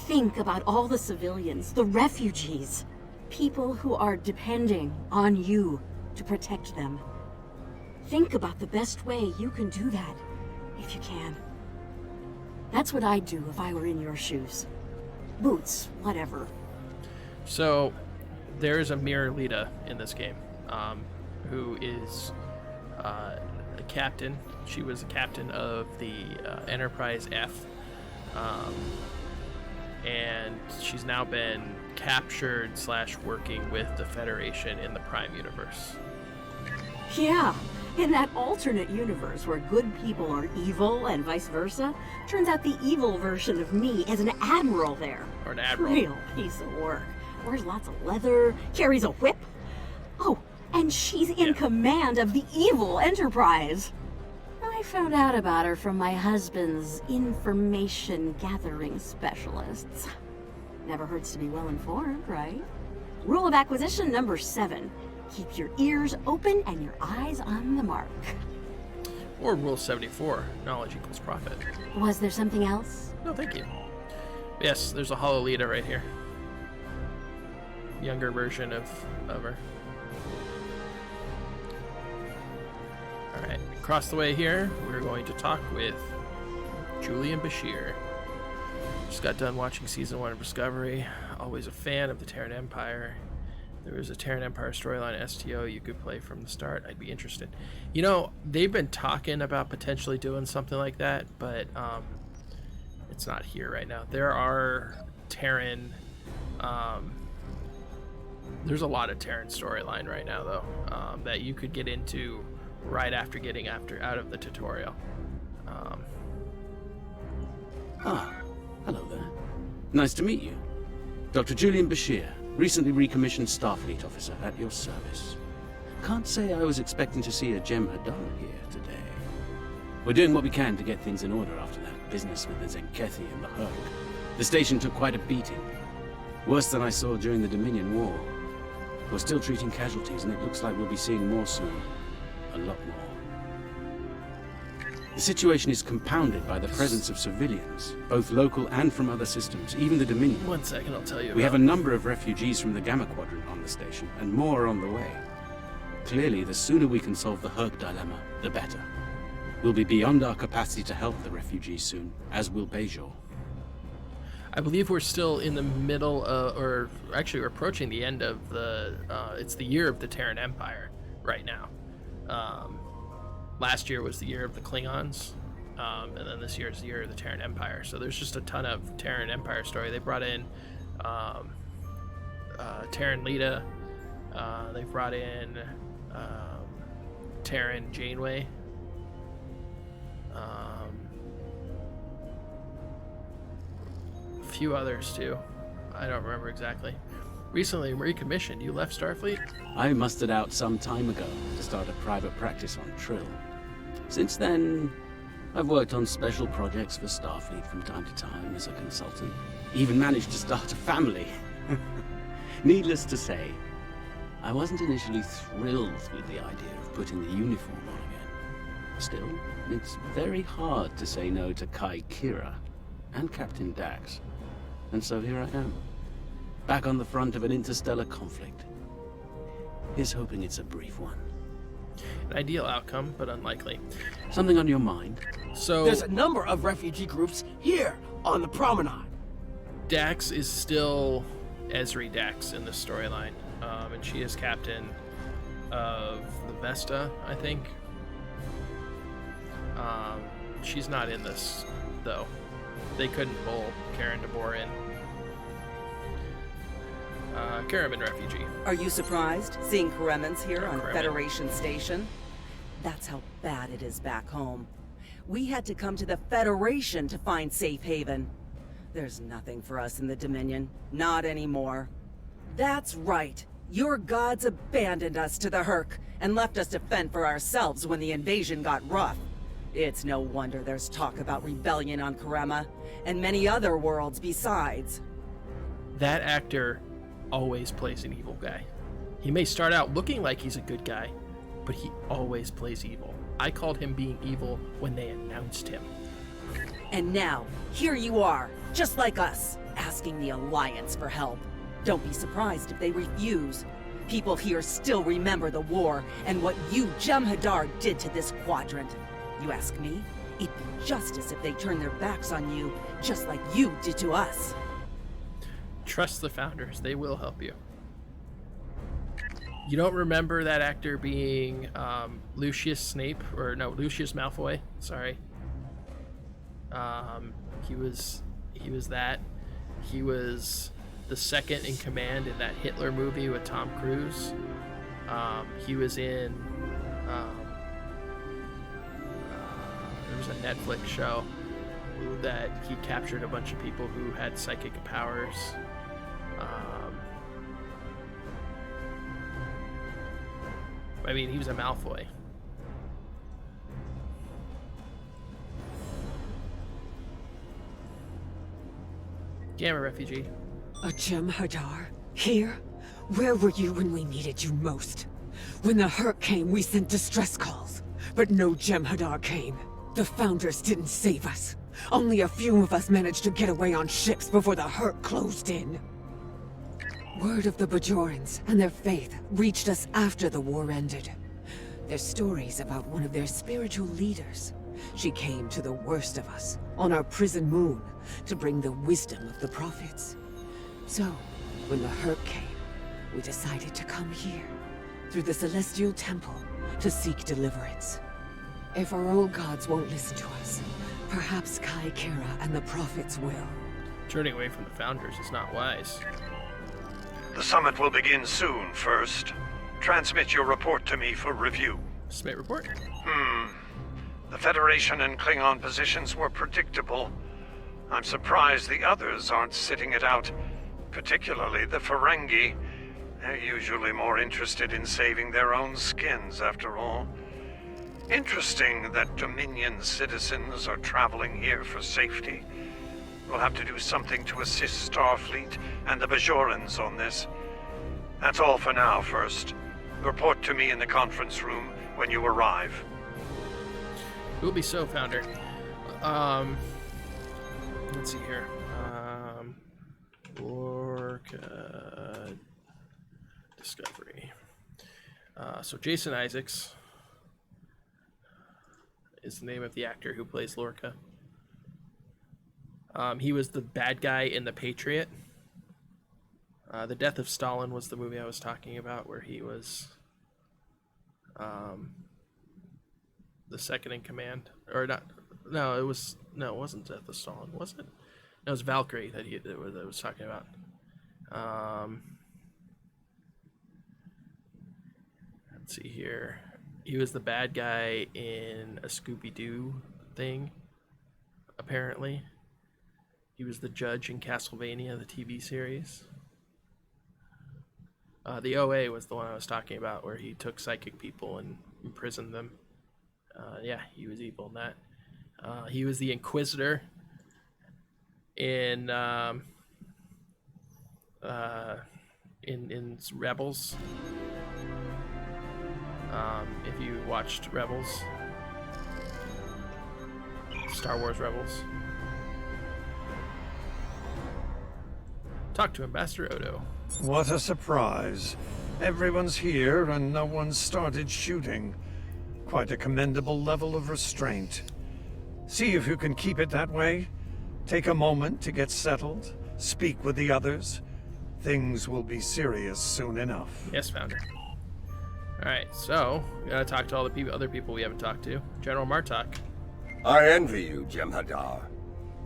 Think about all the civilians, the refugees, people who are depending on you to protect them. Think about the best way you can do that, if you can. That's what I'd do if I were in your shoes. Boots, whatever. So, there is a mirror Lita in this game, who is a captain. She was a captain of the Enterprise F, and she's now been captured / working with the Federation in the Prime universe. Yeah, in that alternate universe where good people are evil and vice versa, turns out the evil version of me is an admiral there. Or an admiral. Real piece of work. Wears lots of leather, carries a whip. Oh, and she's in command of the evil Enterprise. I found out about her from my husband's information gathering specialists. Never hurts to be well informed, right? Rule of acquisition number 7. Keep your ears open and your eyes on the mark. Or Rule 74, knowledge equals profit. Was there something else? No, thank you. Yes, there's a Hollow Lita right here. Younger version of her. Alright, across the way here, we're going to talk with Julian Bashir. Just got done watching Season 1 of Discovery. Always a fan of the Terran Empire. There was a Terran Empire storyline STO you could play from the start. I'd be interested. You know, they've been talking about potentially doing something like that, but it's not here right now. There are Terran... there's a lot of Terran storyline right now, though, that you could get into right after getting out of the tutorial. Hello there. Nice to meet you. Dr. Julian Bashir, recently recommissioned Starfleet officer at your service. Can't say I was expecting to see a Jem Hadar here today. We're doing what we can to get things in order after that business with the Zenkethi and the Herc. The station took quite a beating. Worse than I saw during the Dominion War. We're still treating casualties, and it looks like we'll be seeing more soon. A lot more. The situation is compounded by the presence of civilians, both local and from other systems, even the Dominion. 1 second, I'll tell you. We have a number of refugees from the Gamma Quadrant on the station, and more on the way. Clearly, the sooner we can solve the Herc dilemma, the better. We'll be beyond our capacity to help the refugees soon, as will Bajor. I believe we're still in the middle of, or actually we're approaching the end of the, it's the year of the Terran Empire right now. Last year was the year of the Klingons, and then this year is the year of the Terran Empire. So there's just a ton of Terran Empire story. They brought in Terran Lita. They brought in Terran Janeway. A few others too. I don't remember exactly. Recently recommissioned. You left Starfleet? I mustered out some time ago to start a private practice on Trill. Since then, I've worked on special projects for Starfleet from time to time as a consultant. Even managed to start a family. Needless to say, I wasn't initially thrilled with the idea of putting the uniform on again. Still, it's very hard to say no to Kai Kira and Captain Dax. And so here I am, back on the front of an interstellar conflict. Here's hoping it's a brief one. An ideal outcome, but unlikely. Something on your mind? So there's a number of refugee groups here on the promenade. Dax is still Ezri Dax in this storyline, and she is captain of the Vesta, I think. She's not in this, though. They couldn't pull Karen DeBoer in. Karaman refugee. Are you surprised seeing Karemans here on Karaman. Federation Station? That's how bad it is back home. We had to come to the Federation to find safe haven. There's nothing for us in the Dominion. Not anymore. That's right. Your gods abandoned us to the Herc and left us to fend for ourselves when the invasion got rough. It's no wonder there's talk about rebellion on Karema, and many other worlds besides. That actor always plays an evil guy. He may start out looking like he's a good guy, but he always plays evil. I called him being evil when they announced him. And now, here you are, just like us, asking the Alliance for help. Don't be surprised if they refuse. People here still remember the war and what you, Jem'Hadar, did to this quadrant. You ask me, it'd be justice if they turned their backs on you, just like you did to us. Trust the Founders. They will help you. You don't remember that actor being Lucius Snape, or no, Lucius Malfoy. Sorry. He was that. He was the second in command in that Hitler movie with Tom Cruise. He was in. There was a Netflix show that he captured a bunch of people who had psychic powers. I mean, he was a Malfoy. Gamma refugee. A Jem'Hadar? Here? Where were you when we needed you most? When the Herc came, we sent distress calls. But no Jem'Hadar came. The Founders didn't save us. Only a few of us managed to get away on ships before the Herc closed in. Word of the Bajorans and their faith reached us after the war ended. Their stories about one of their spiritual leaders. She came to the worst of us, on our prison moon, to bring the wisdom of the prophets. So, when the Herc came, we decided to come here, through the Celestial Temple, to seek deliverance. If our old gods won't listen to us, perhaps Kai Kira and the prophets will. Turning away from the Founders is not wise. The summit will begin soon, First. Transmit your report to me for review. Submit report. The Federation and Klingon positions were predictable. I'm surprised the others aren't sitting it out, particularly the Ferengi. They're usually more interested in saving their own skins, after all. Interesting that Dominion citizens are traveling here for safety. We'll have to do something to assist Starfleet and the Bajorans on this. That's all for now, First. Report to me in the conference room when you arrive. It will be so, Founder. Let's see here. Lorca Discovery. So Jason Isaacs is the name of the actor who plays Lorca. He was the bad guy in The Patriot. The Death of Stalin was the movie I was talking about, where he was the second in command, or not? No, it wasn't Death of Stalin, was it? No, it was Valkyrie that I was talking about. Let's see here. He was the bad guy in a Scooby-Doo thing, apparently. He was the judge in Castlevania, the TV series. The OA was the one I was talking about, where he took psychic people and imprisoned them. Yeah, he was evil in that. He was the Inquisitor in Rebels. If you watched Rebels, Star Wars Rebels. Talk to Ambassador Odo. What a surprise. Everyone's here and no one's started shooting. Quite a commendable level of restraint. See if you can keep it that way. Take a moment to get settled. Speak with the others. Things will be serious soon enough. Yes, Founder. Alright, so we gotta talk to all the other people we haven't talked to. General Martok. I envy you, Jem'Hadar.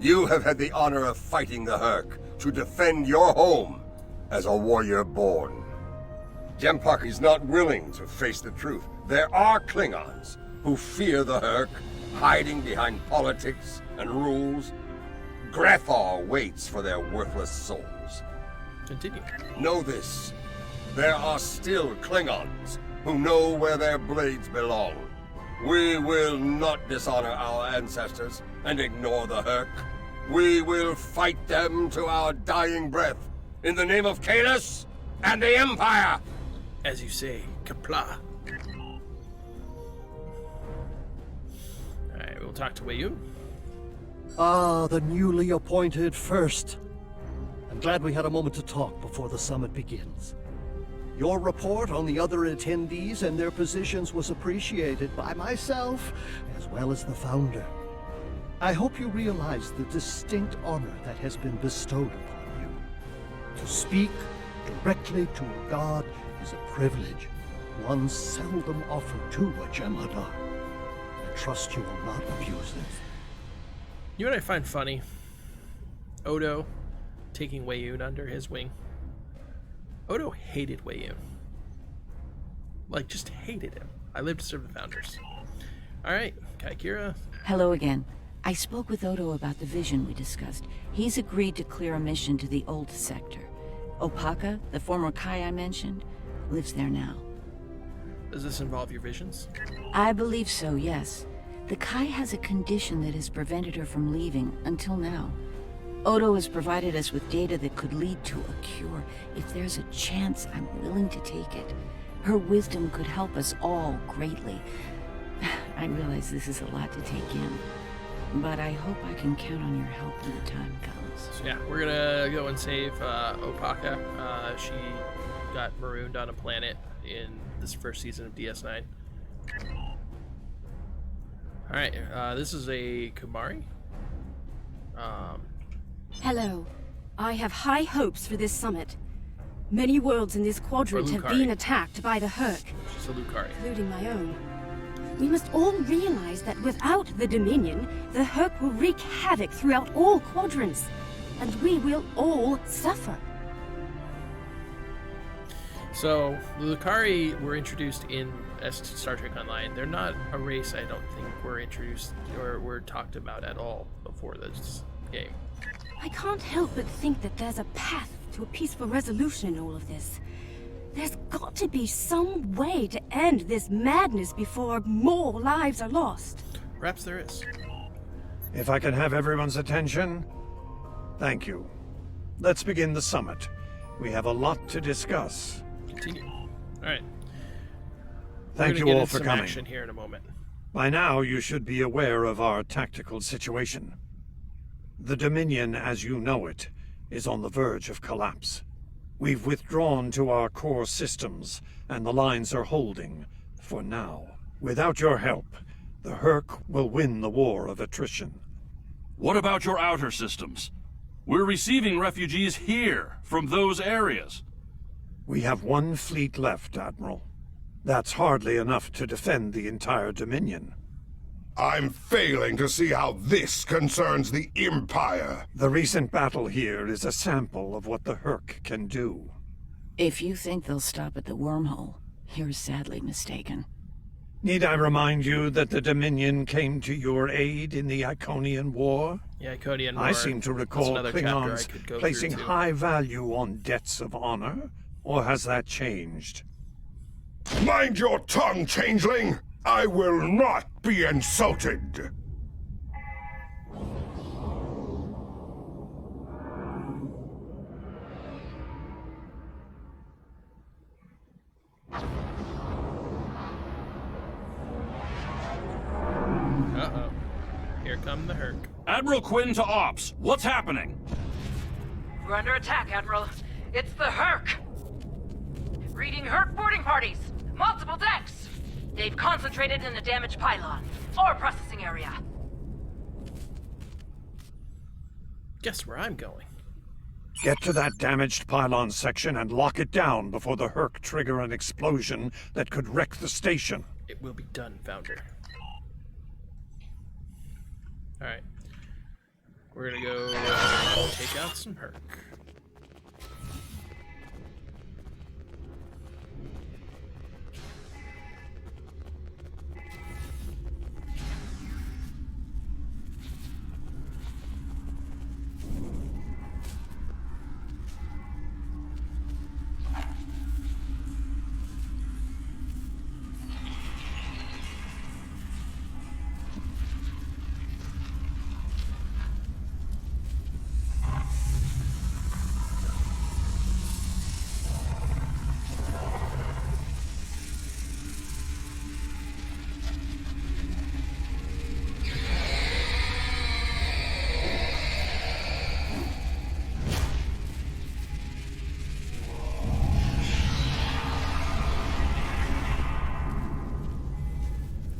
You have had the honor of fighting the Hurk to defend your home as a warrior born. Jem'Pak is not willing to face the truth. There are Klingons who fear the Hurk, hiding behind politics and rules. Grethar waits for their worthless souls. Continue. Know this. There are still Klingons who know where their blades belong. We will not dishonor our ancestors and ignore the Hurk. We will fight them to our dying breath in the name of Kahless and the Empire! As you say, Kapla. Alright, we'll talk to Wayu. Ah, the newly appointed first. I'm glad we had a moment to talk before the summit begins. Your report on the other attendees and their positions was appreciated by myself, as well as the Founder. I hope you realize the distinct honor that has been bestowed upon you. To speak directly to a god is a privilege, one seldom offered to a Jem'Hadar. I trust you will not abuse it. You know what I find funny? Odo taking Wayoon under his wing. Odo hated Wayoon. Like, just hated him. I live to serve the Founders. Alright, Kaikira. Hello again. I spoke with Odo about the vision we discussed. He's agreed to clear a mission to the old sector. Opaka, the former Kai I mentioned, lives there now. Does this involve your visions? I believe so, yes. The Kai has a condition that has prevented her from leaving until now. Odo has provided us with data that could lead to a cure. If there's a chance, I'm willing to take it. Her wisdom could help us all greatly. I realize this is a lot to take in, but I hope I can count on your help when the time comes. So yeah, we're gonna go and save Opaka. She got marooned on a planet in this first season of DS9. Alright, this is a Kumari. Hello. I have high hopes for this summit. Many worlds in this quadrant have been attacked by the Hurk, She's a Lucari. including my own. We must all realize that without the Dominion, the Hurk will wreak havoc throughout all quadrants, and we will all suffer. So, the Lucari were introduced in Star Trek Online. They're not a race I don't think were introduced or were talked about at all before this game. I can't help but think that there's a path to a peaceful resolution in all of this. There's got to be some way to end this madness before more lives are lost. Perhaps there is. If I can have everyone's attention, thank you. Let's begin the summit. We have a lot to discuss. Continue. All right. Thank you all for coming. Action here in a moment. By now, you should be aware of our tactical situation. The Dominion, as you know it, is on the verge of collapse. We've withdrawn to our core systems, and the lines are holding, for now. Without your help, the Herc will win the war of attrition. What about your outer systems? We're receiving refugees here, from those areas. We have one fleet left, Admiral. That's hardly enough to defend the entire Dominion. I'm failing to see how this concerns the Empire. The recent battle here is a sample of what the Herc can do. If you think they'll stop at the wormhole, you're sadly mistaken. Need I remind you that the Dominion came to your aid in the Iconian War? Yeah, Iconian War. I seem to recall Klingons placing through, high value on debts of honor, or has that changed? Mind your tongue, changeling! I will not be insulted! Uh-oh. Here come the Herc. Admiral Quinn to Ops. What's happening? We're under attack, Admiral. It's the Herc! Reading Herc boarding parties! Multiple decks! They've concentrated in the damaged pylon. Ore processing area. Guess where I'm going. Get to that damaged pylon section and lock it down before the Herc trigger an explosion that could wreck the station. It will be done, Founder. Alright. We're gonna go take out some Herc.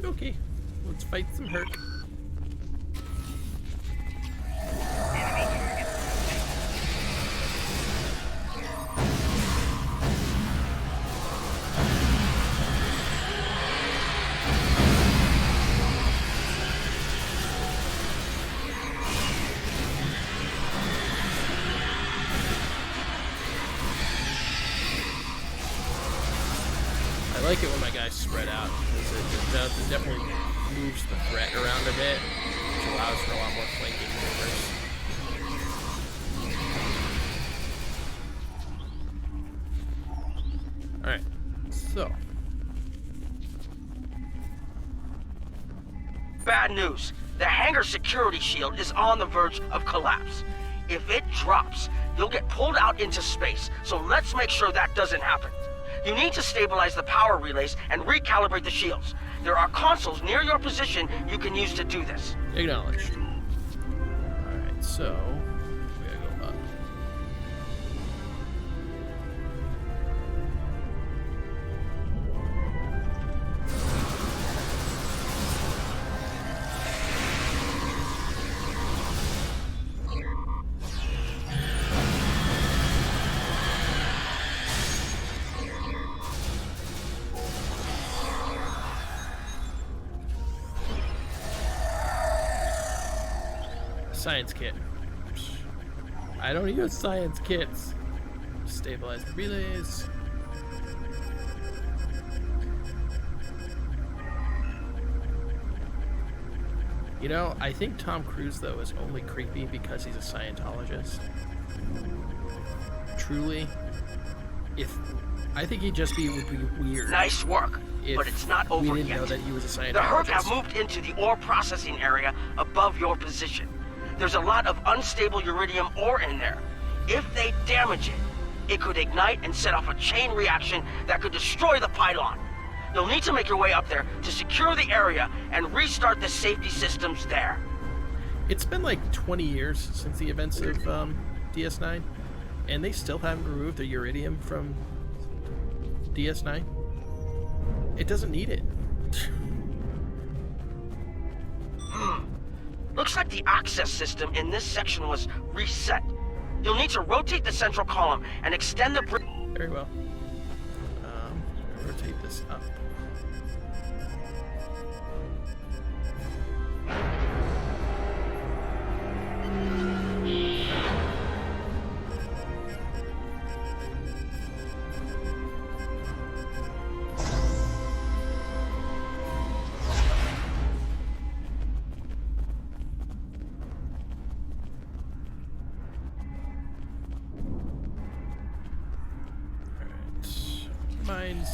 Okay, let's fight some Herc. I like it when my guys spread out, because it definitely moves the threat around a bit, which allows for a lot more flanking maneuvers. Alright, so. Bad news. The hangar security shield is on the verge of collapse. If it drops, you'll get pulled out into space, so let's make sure that doesn't happen. You need to stabilize the power relays and recalibrate the shields. There are consoles near your position you can use to do this. Acknowledged. Alright, so we gotta go up. Science kit. I don't use science kits. Stabilize the relays. You know, I think Tom Cruise, though, is only creepy because he's a Scientologist. Truly. I think he'd just would be weird. Nice work, but it's not over we didn't yet. know that he was a Scientologist. The Herc have moved into the ore processing area above your position. There's a lot of unstable uridium ore in there. If they damage it, it could ignite and set off a chain reaction that could destroy the pylon. You'll need to make your way up there to secure the area and restart the safety systems there. It's been like 20 years since the events of DS9, and they still haven't removed the uridium from DS9. It doesn't need it. Looks like the access system in this section was reset. You'll need to rotate the central column and extend the bridge. Very well. Rotate this up. Mines.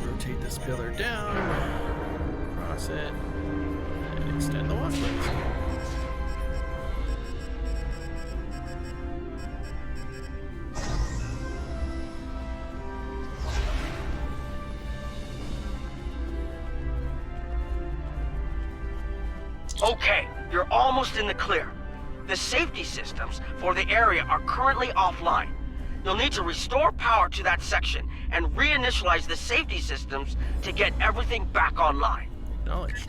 Rotate this pillar down, cross it, and extend the walkway. Okay, you're almost in the clear. The safety systems for the area are currently offline. You'll need to restore power to that section and reinitialize the safety systems to get everything back online. Acknowledged.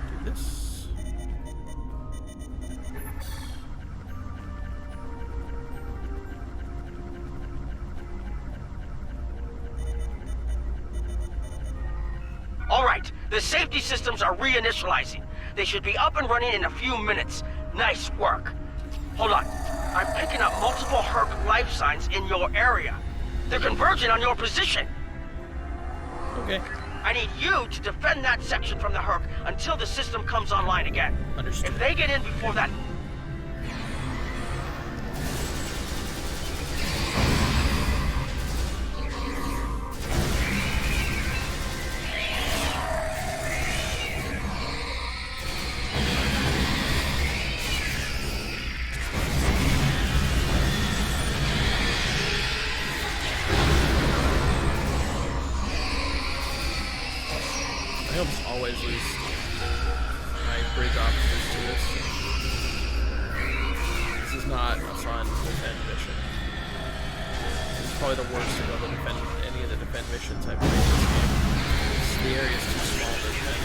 Do this. All right, the safety systems are reinitializing. They should be up and running in a few minutes. Nice work. Hold on. I'm picking up multiple Herc life signs in your area. They're converging on your position. Okay. I need you to defend that section from the Herc until the system comes online again. Understood. If they get in before that... I almost always lose my bridge officers to this. This is not a fun defend mission. This is probably the worst of all the defend, any of the defend missions I've played in this game. The area is too small to defend.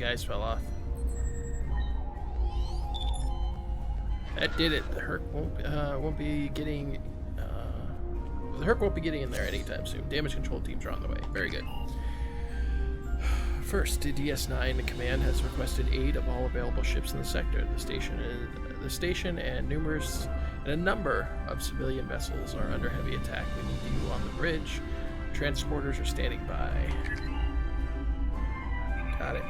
guys fell off. That did it. The Herc won't be getting in there anytime soon. Damage control teams are on the way. Very good. First, DS9 Command has requested aid of all available ships in the sector. The station and a number of civilian vessels are under heavy attack. We need you on the bridge. Transporters are standing by. Got it.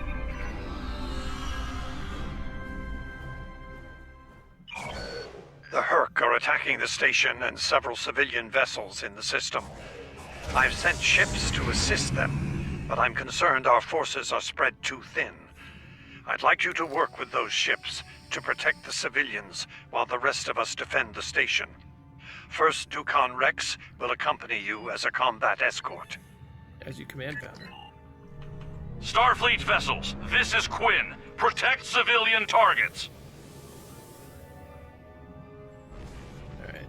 The Herc are attacking the station and several civilian vessels in the system. I've sent ships to assist them, but I'm concerned our forces are spread too thin. I'd like you to work with those ships to protect the civilians while the rest of us defend the station. First Dukan Rex will accompany you as a combat escort. As you command, Founder. Starfleet vessels, this is Quinn. Protect civilian targets. Alright.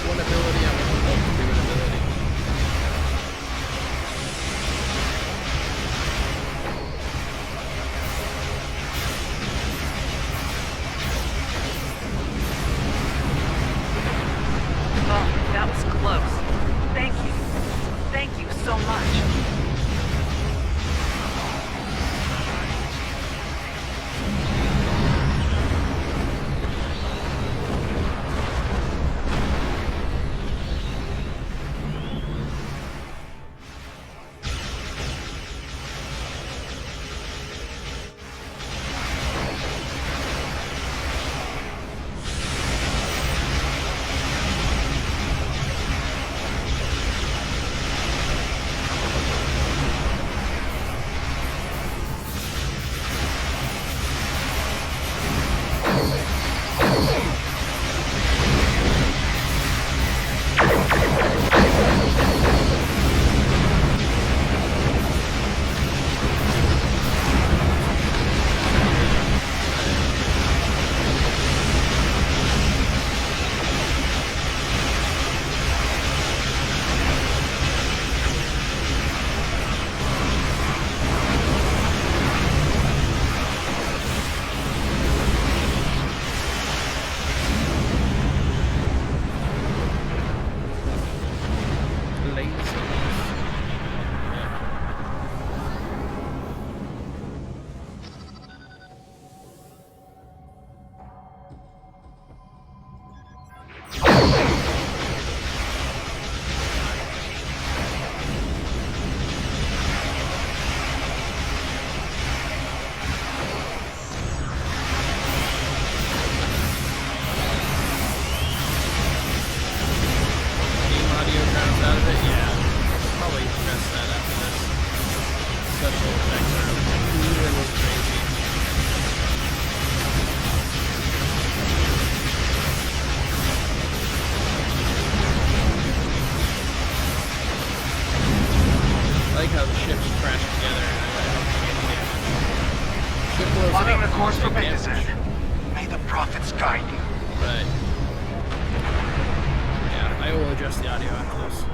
One ability, I'm going to do an ability. Oh, that was close. Thank you. Thank you so much. Plotting the course for Betazen. May the prophets guide you. Right. Yeah, I will adjust the audio after this.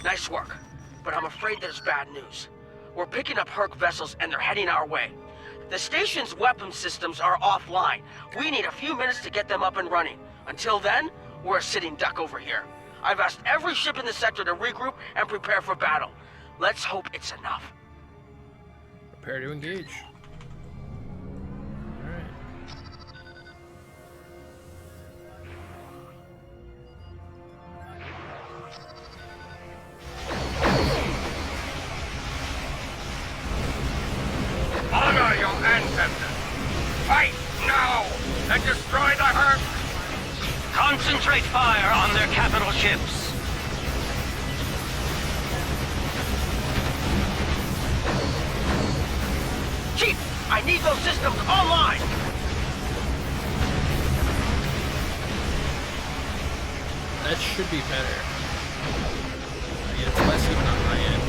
Nice work, but I'm afraid there's bad news. We're picking up Herc vessels and they're heading our way. The station's weapon systems are offline. We need a few minutes to get them up and running. Until then, we're a sitting duck over here. I've asked every ship in the sector to regroup and prepare for battle. Let's hope it's enough. Prepare to engage. Alright. Honor your ancestors! Fight now and destroy the herd! Concentrate fire on their capital ships. Chief, I need those systems online! That should be better. Yeah, it's less even on my end.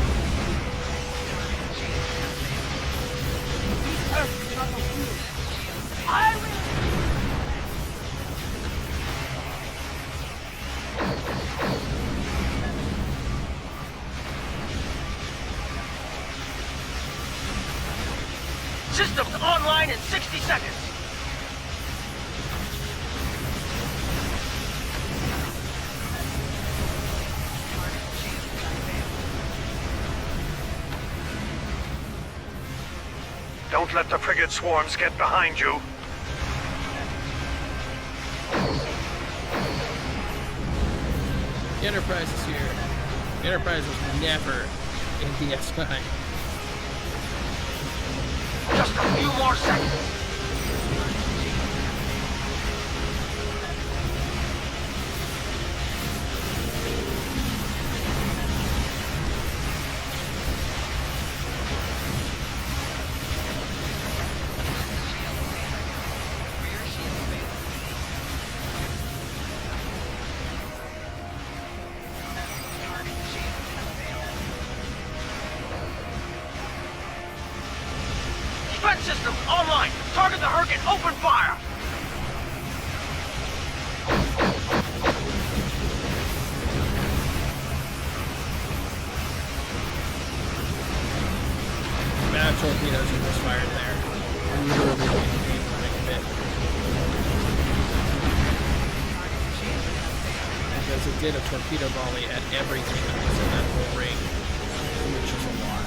Systems online in 60 seconds. Don't let the frigate swarms get behind you. The Enterprise is here. The Enterprise was never in DS9. Just a few more seconds. Defense systems online! Target the Herc and open fire! Bad torpedoes are just fired there. Literally running a bit. Because it did a torpedo volley at everything that was in that whole ring, which is a lot.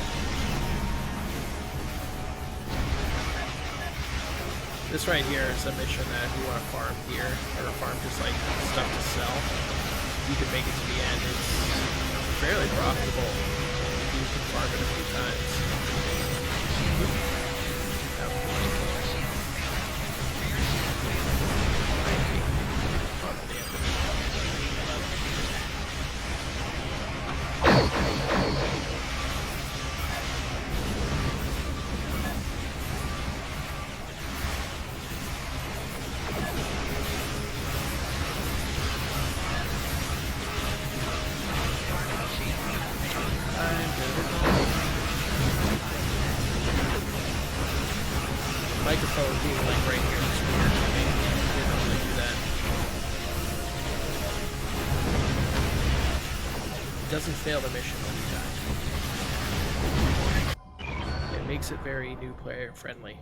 This right here is a mission that if you want to farm here, or farm just like stuff to sell, you can make it to the end. It's fairly profitable if you can farm it a few times. Microphone being like right here is weird to me. I didn't normally do that. It doesn't fail the mission when you die. It makes it very new player friendly.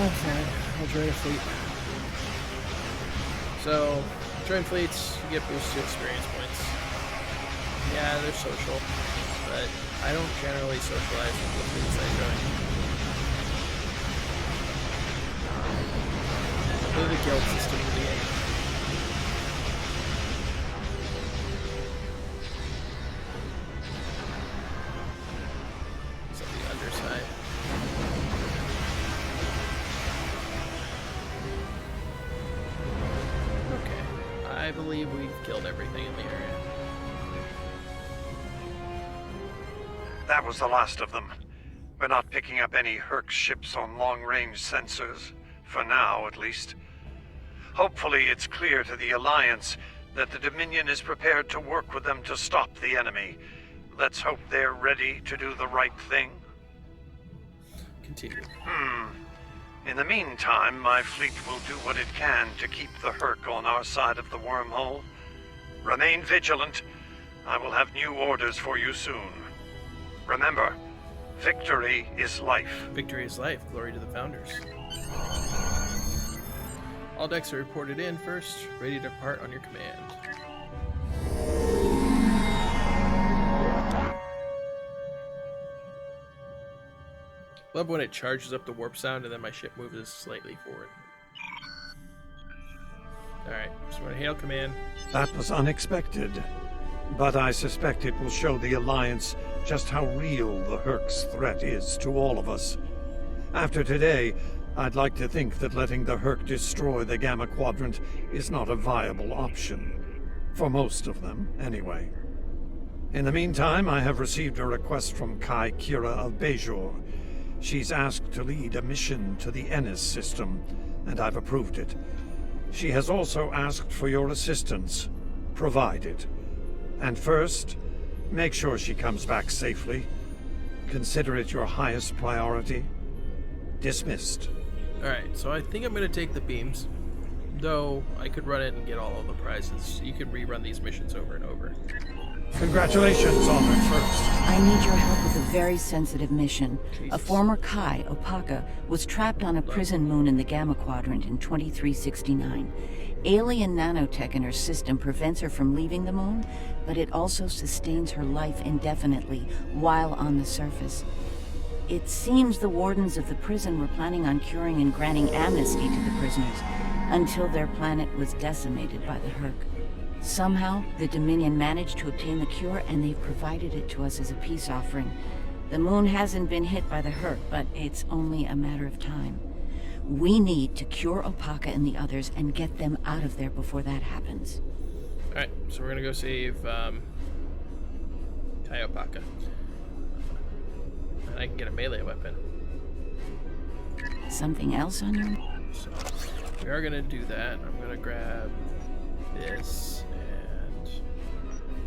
Fine. I'll join a fleet. So, join fleets, you get boosted experience points. Yeah, they're social, but I don't generally socialize with the fleets I join. Go to the guild system in the end. killed everything in the area. That was the last of them. We're not picking up any Herc ships on long-range sensors. For now, at least. Hopefully it's clear to the Alliance that the Dominion is prepared to work with them to stop the enemy. Let's hope they're ready to do the right thing. Continue. In the meantime, my fleet will do what it can to keep the Herc on our side of the wormhole. Remain vigilant. I will have new orders for you soon. Remember, victory is life. Victory is life. Glory to the Founders. All decks are reported in first. Ready to depart on your command. Love when it charges up the warp sound and then my ship moves slightly forward. Alright, so we're going to hail command. That was unexpected, but I suspect it will show the Alliance just how real the Herc's threat is to all of us. After today, I'd like to think that letting the Herc destroy the Gamma Quadrant is not a viable option. For most of them, anyway. In the meantime, I have received a request from Kai Kira of Bajor. She's asked to lead a mission to the Ennis system, and I've approved it. She has also asked for your assistance. Provide it. And first, make sure she comes back safely. Consider it your highest priority. Dismissed. Alright, so I think I'm going to take the beams. Though, I could run it and get all of the prizes. You could rerun these missions over and over. Congratulations on that first. I need your help with a very sensitive mission. Jesus. A former Kai, Opaka, was trapped on a prison moon in the Gamma Quadrant in 2369. Alien nanotech in her system prevents her from leaving the moon, but it also sustains her life indefinitely while on the surface. It seems the wardens of the prison were planning on curing and granting amnesty to the prisoners until their planet was decimated by the Herc. Somehow, the Dominion managed to obtain the cure, and they've provided it to us as a peace offering. The moon hasn't been hit by the Herc, but it's only a matter of time. We need to cure Opaka and the others and get them out of there before that happens. Alright, so we're gonna go save Kai Opaka. And I can get a melee weapon. Something else on your... So, we are gonna do that. I'm gonna grab this, and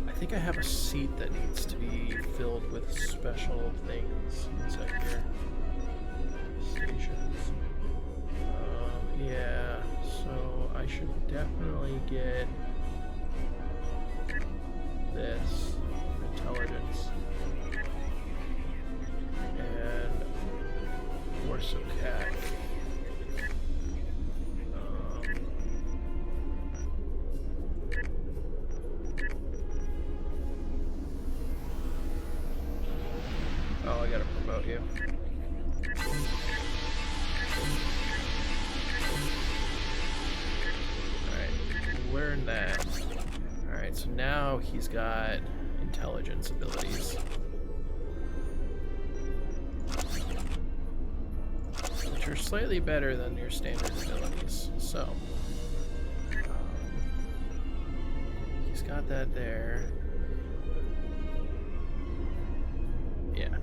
I think I have a seat that needs to be filled with special things inside here. Stations. Yeah, so I should definitely get this intelligence and force of cat. Oh, I gotta promote you. Alright, learn that. Alright, so now he's got intelligence abilities. Which are slightly better than your standard abilities. So, he's got that there. Yeah.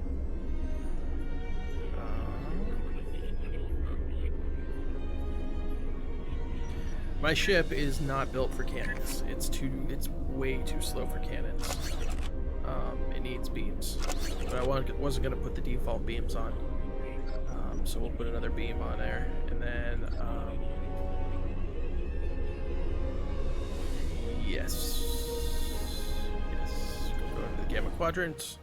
My ship is not built for cannons. It's way too slow for cannons. It needs beams, but I wasn't gonna put the default beams on. So we'll put another beam on there, and then yes, go to the Gamma Quadrant.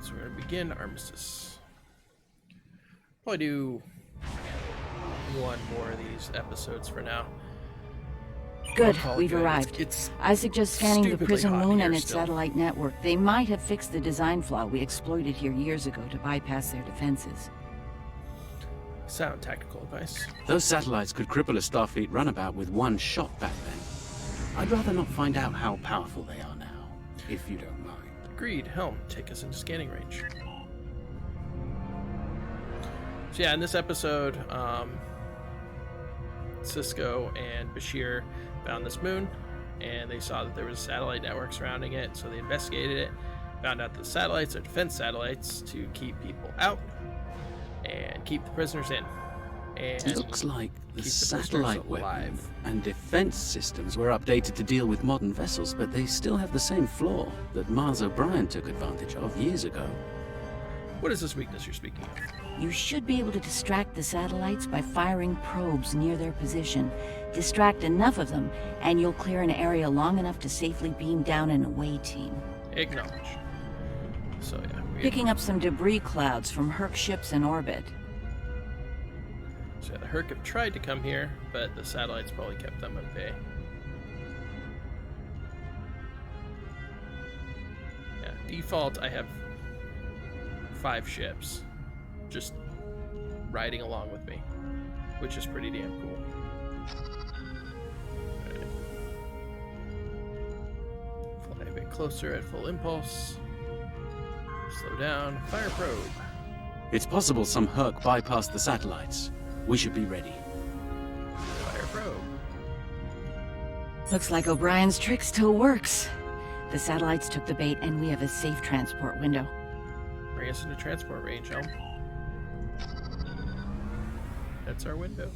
So we're going to begin Armistice. Probably do one more of these episodes for now. Good, we've arrived. It's I suggest scanning the stupidly prison hot moon here and its still. satellite network. They might have fixed the design flaw we exploited here years ago to bypass their defenses. Sound tactical advice. Those satellites could cripple a Starfleet runabout with one shot back then. I'd rather not find out how powerful they are now, if you don't mind. Agreed. Helm, take us into scanning range. So yeah, in this episode, Cisco and Bashir found this moon, and they saw that there was a satellite network surrounding it, so they investigated it, found out the satellites are defense satellites to keep people out and keep the prisoners in. And it looks like the keep satellite weapon and defense systems were updated to deal with modern vessels, but they still have the same flaw that Mars O'Brien took advantage of years ago. What is this weakness you're speaking of? You should be able to distract the satellites by firing probes near their position. Distract enough of them, and you'll clear an area long enough to safely beam down an away team. Acknowledge. So yeah, Picking up some debris clouds from Herc ships in orbit. So yeah, the Herc have tried to come here, but the satellites probably kept them at bay. Yeah, default I have 5 ships just riding along with me, which is pretty damn cool. Right. Fly a bit closer at full impulse. Slow down. Fire probe. It's possible some Herc bypassed the satellites. We should be ready. Fire probe. Looks like O'Brien's trick still works. The satellites took the bait, and we have a safe transport window. Bring us into transport range, Helm. That's our window.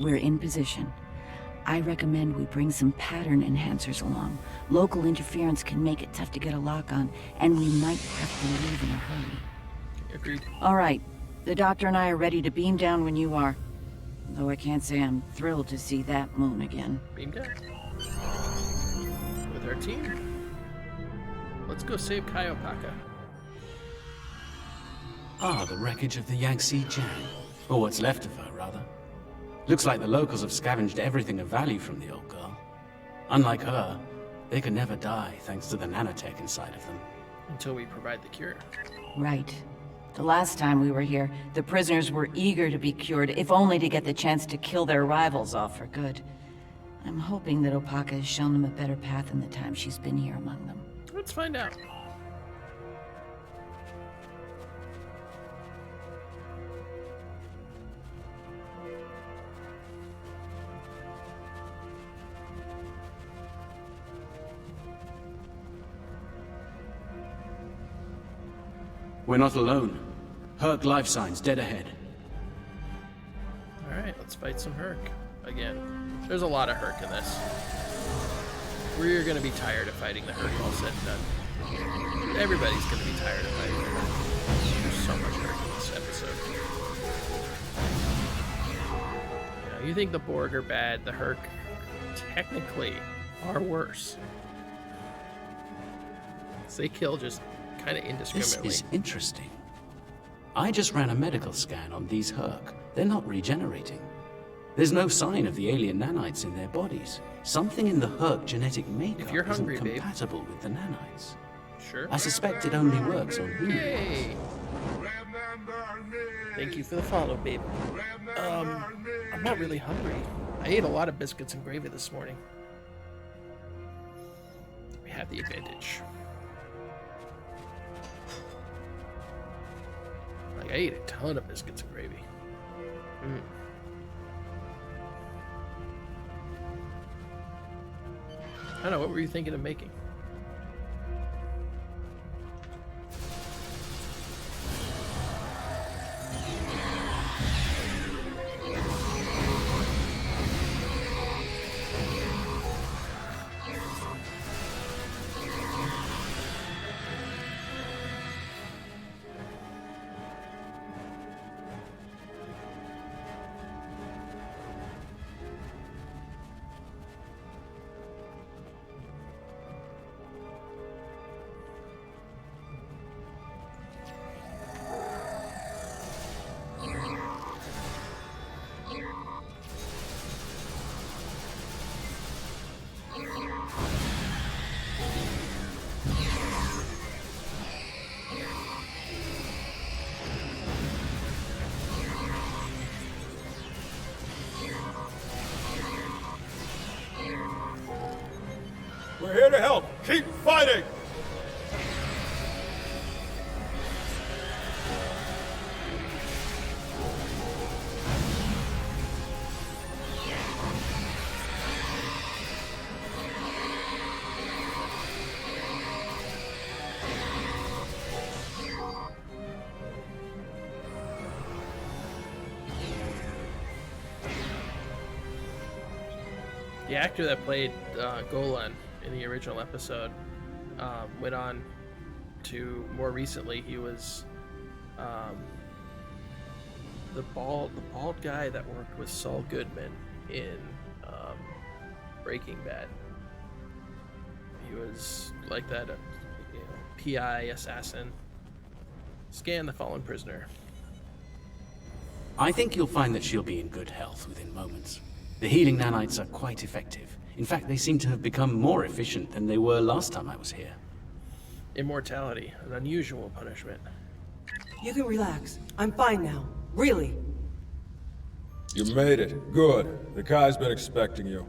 We're in position. I recommend we bring some pattern enhancers along. Local interference can make it tough to get a lock on, and we might have to leave in a hurry. Agreed. All right. The doctor and I are ready to beam down when you are. Though I can't say I'm thrilled to see that moon again. Beam down. With our team. Let's go save Kaiopaka. Ah, the wreckage of the Yangtze Jan. Or what's left of her, rather. Looks like the locals have scavenged everything of value from the old girl. Unlike her, they can never die thanks to the nanotech inside of them. Until we provide the cure. Right. The last time we were here, the prisoners were eager to be cured, if only to get the chance to kill their rivals off for good. I'm hoping that Opaka has shown them a better path in the time she's been here among them. Let's find out. We're not alone. Herc life signs dead ahead. Alright, let's fight some Herc. Again. There's a lot of Herc in this. We're gonna be tired of fighting the Herc all said and done. Everybody's gonna be tired of fighting the Herc. There's so much Herc in this episode. You know, you think the Borg are bad, the Herc technically are worse. So they kill just kind of indiscriminately. This is interesting. I just ran a medical scan on these Herc. They're not regenerating. There's no sign of the alien nanites in their bodies. Something in the Herc genetic makeup if you're hungry, isn't compatible with the nanites. Sure. I suspect it only works on humans. Hey. Thank you for the follow, babe. I'm not really hungry. I ate a lot of biscuits and gravy this morning. We have the advantage. Like, I ate a ton of biscuits and gravy. I don't know, what were you thinking of making? The actor that played Golan in the original episode went on to more recently. He was the bald guy that worked with Saul Goodman in Breaking Bad. He was like that, PI assassin. Scan the fallen prisoner. I think you'll find that she'll be in good health within moments. The healing nanites are quite effective. In fact, they seem to have become more efficient than they were last time I was here. Immortality, an unusual punishment. You can relax. I'm fine now. Really. You made it. Good. The Kai's been expecting you.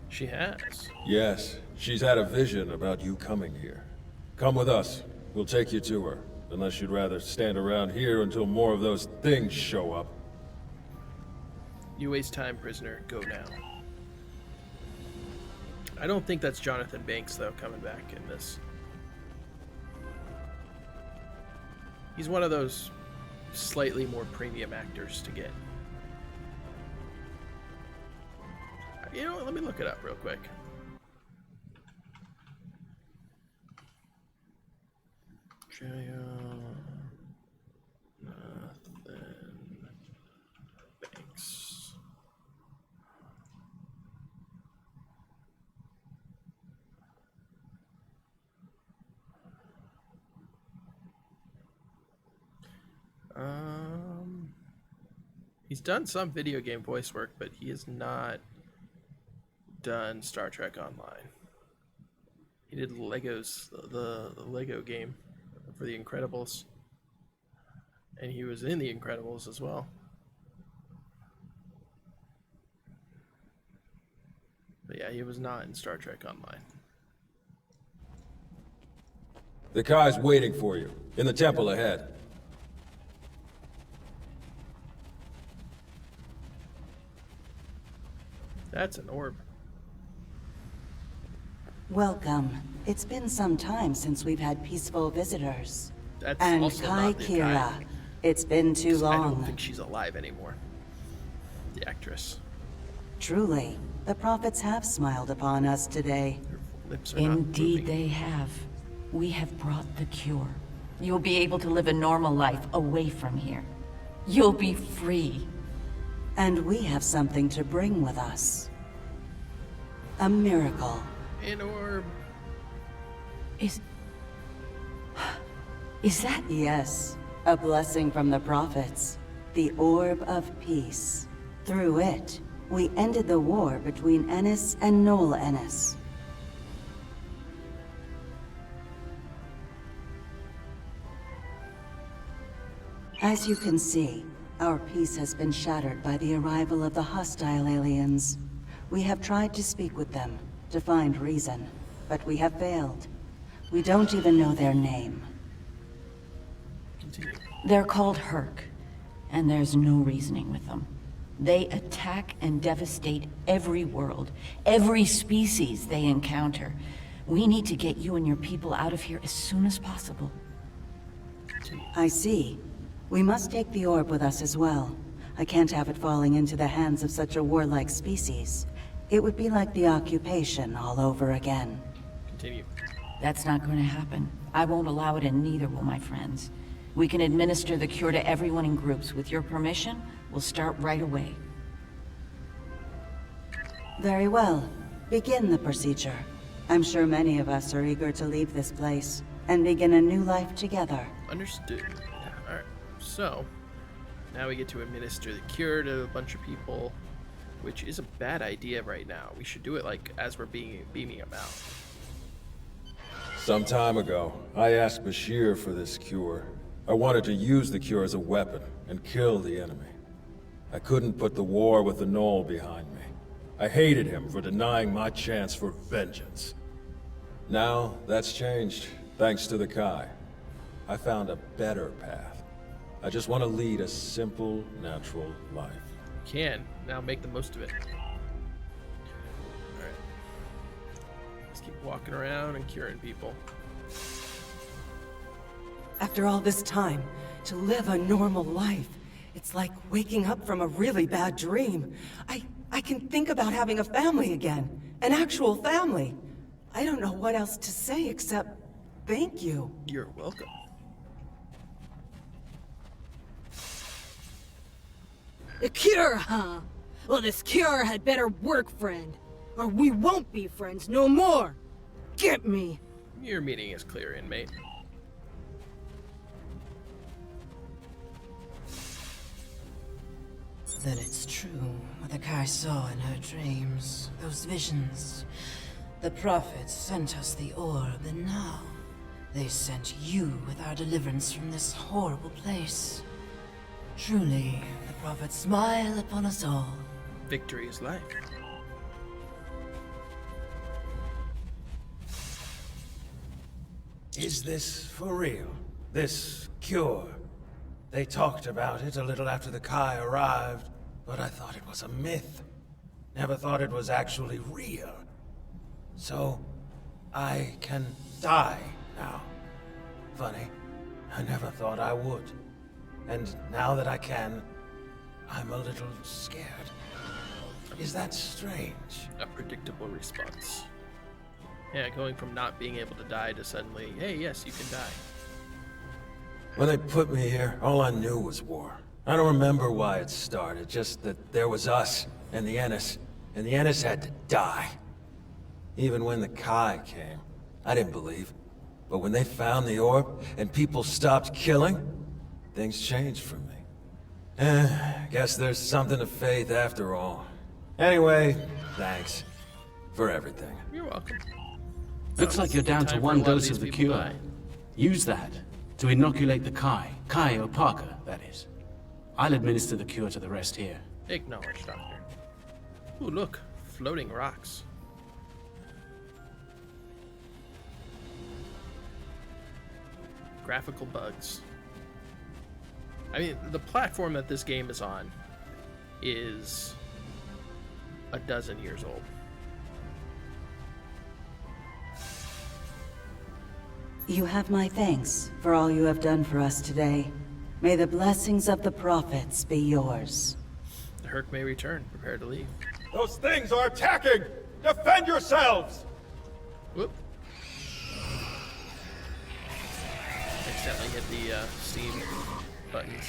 She has. Yes, she's had a vision about you coming here. Come with us. We'll take you to her. Unless you'd rather stand around here until more of those things show up. You waste time, prisoner. Go now. I don't think that's Jonathan Banks, though, coming back in this. He's one of those slightly more premium actors to get. You know what? Let me look it up real quick. Jonathan Banks. He's done some video game voice work, but he has not done Star Trek Online. He did Legos, the Lego game for The Incredibles, and he was in The Incredibles as well. But yeah, he was not in Star Trek Online. The Kai's waiting for you, in the temple ahead. That's an orb. Welcome. It's been some time since we've had peaceful visitors. That's and also Kai not the Kira. Kai. It's been too long. I don't think she's alive anymore. The actress. Truly, the prophets have smiled upon us today. Lips are Indeed they have. We have brought the cure. You'll be able to live a normal life away from here. You'll be free. And we have something to bring with us. A miracle. An orb. Is that? Yes, a blessing from the prophets. The Orb of Peace. Through it, we ended the war between Ennis and Noel Ennis. As you can see, our peace has been shattered by the arrival of the hostile aliens. We have tried to speak with them, to find reason, but we have failed. We don't even know their name. They're called Herc, and there's no reasoning with them. They attack and devastate every world, every species they encounter. We need to get you and your people out of here as soon as possible. I see. We must take the orb with us as well. I can't have it falling into the hands of such a warlike species. It would be like the occupation all over again. Continue. That's not going to happen. I won't allow it, and neither will my friends. We can administer the cure to everyone in groups. With your permission, we'll start right away. Very well. Begin the procedure. I'm sure many of us are eager to leave this place and begin a new life together. Understood. Alright, so now we get to administer the cure to a bunch of people, which is a bad idea right now. We should do it like as we're beaming them out. Some time ago, I asked Bashir for this cure. I wanted to use the cure as a weapon and kill the enemy. I couldn't put the war with the Knoll behind me. I hated him for denying my chance for vengeance. Now, that's changed, thanks to the Kai. I found a better path. I just want to lead a simple, natural life. Can. Now make the most of it. Alright. Let's keep walking around and curing people. After all this time, to live a normal life, it's like waking up from a really bad dream. I can think about having a family again. An actual family. I don't know what else to say except thank you. You're welcome. The cure, huh? Well, this cure had better work, friend. Or we won't be friends no more. Get me. Your meaning is clear, inmate. Then it's true what the Kai saw in her dreams. Those visions. The prophets sent us the orb, and now they sent you with our deliverance from this horrible place. Truly, the prophets smile upon us all. Victory is life. Is this for real? This cure? They talked about it a little after the Kai arrived, but I thought it was a myth. Never thought it was actually real. So, I can die now. Funny, I never thought I would. And now that I can, I'm a little scared. Is that strange? A predictable response. Yeah, going from not being able to die to suddenly, hey, yes, you can die. When they put me here, all I knew was war. I don't remember why it started, just that there was us and the Ennis had to die. Even when the Kai came, I didn't believe. But when they found the orb and people stopped killing, things changed for me. Guess there's something to faith after all. Anyway, thanks for everything. You're welcome. Looks like you're down to one dose of the cure. Use that to inoculate the Kai or Parker, that is. I'll administer the cure to the rest here. Acknowledged, Doctor. Ooh, look. Floating rocks. Graphical bugs. I mean, the platform that this game is on is a dozen years old. You have my thanks for all you have done for us today. May the blessings of the prophets be yours. The Herc may return. Prepare to leave. Those things are attacking! Defend yourselves! Whoop. Accidentally hit the Steam buttons.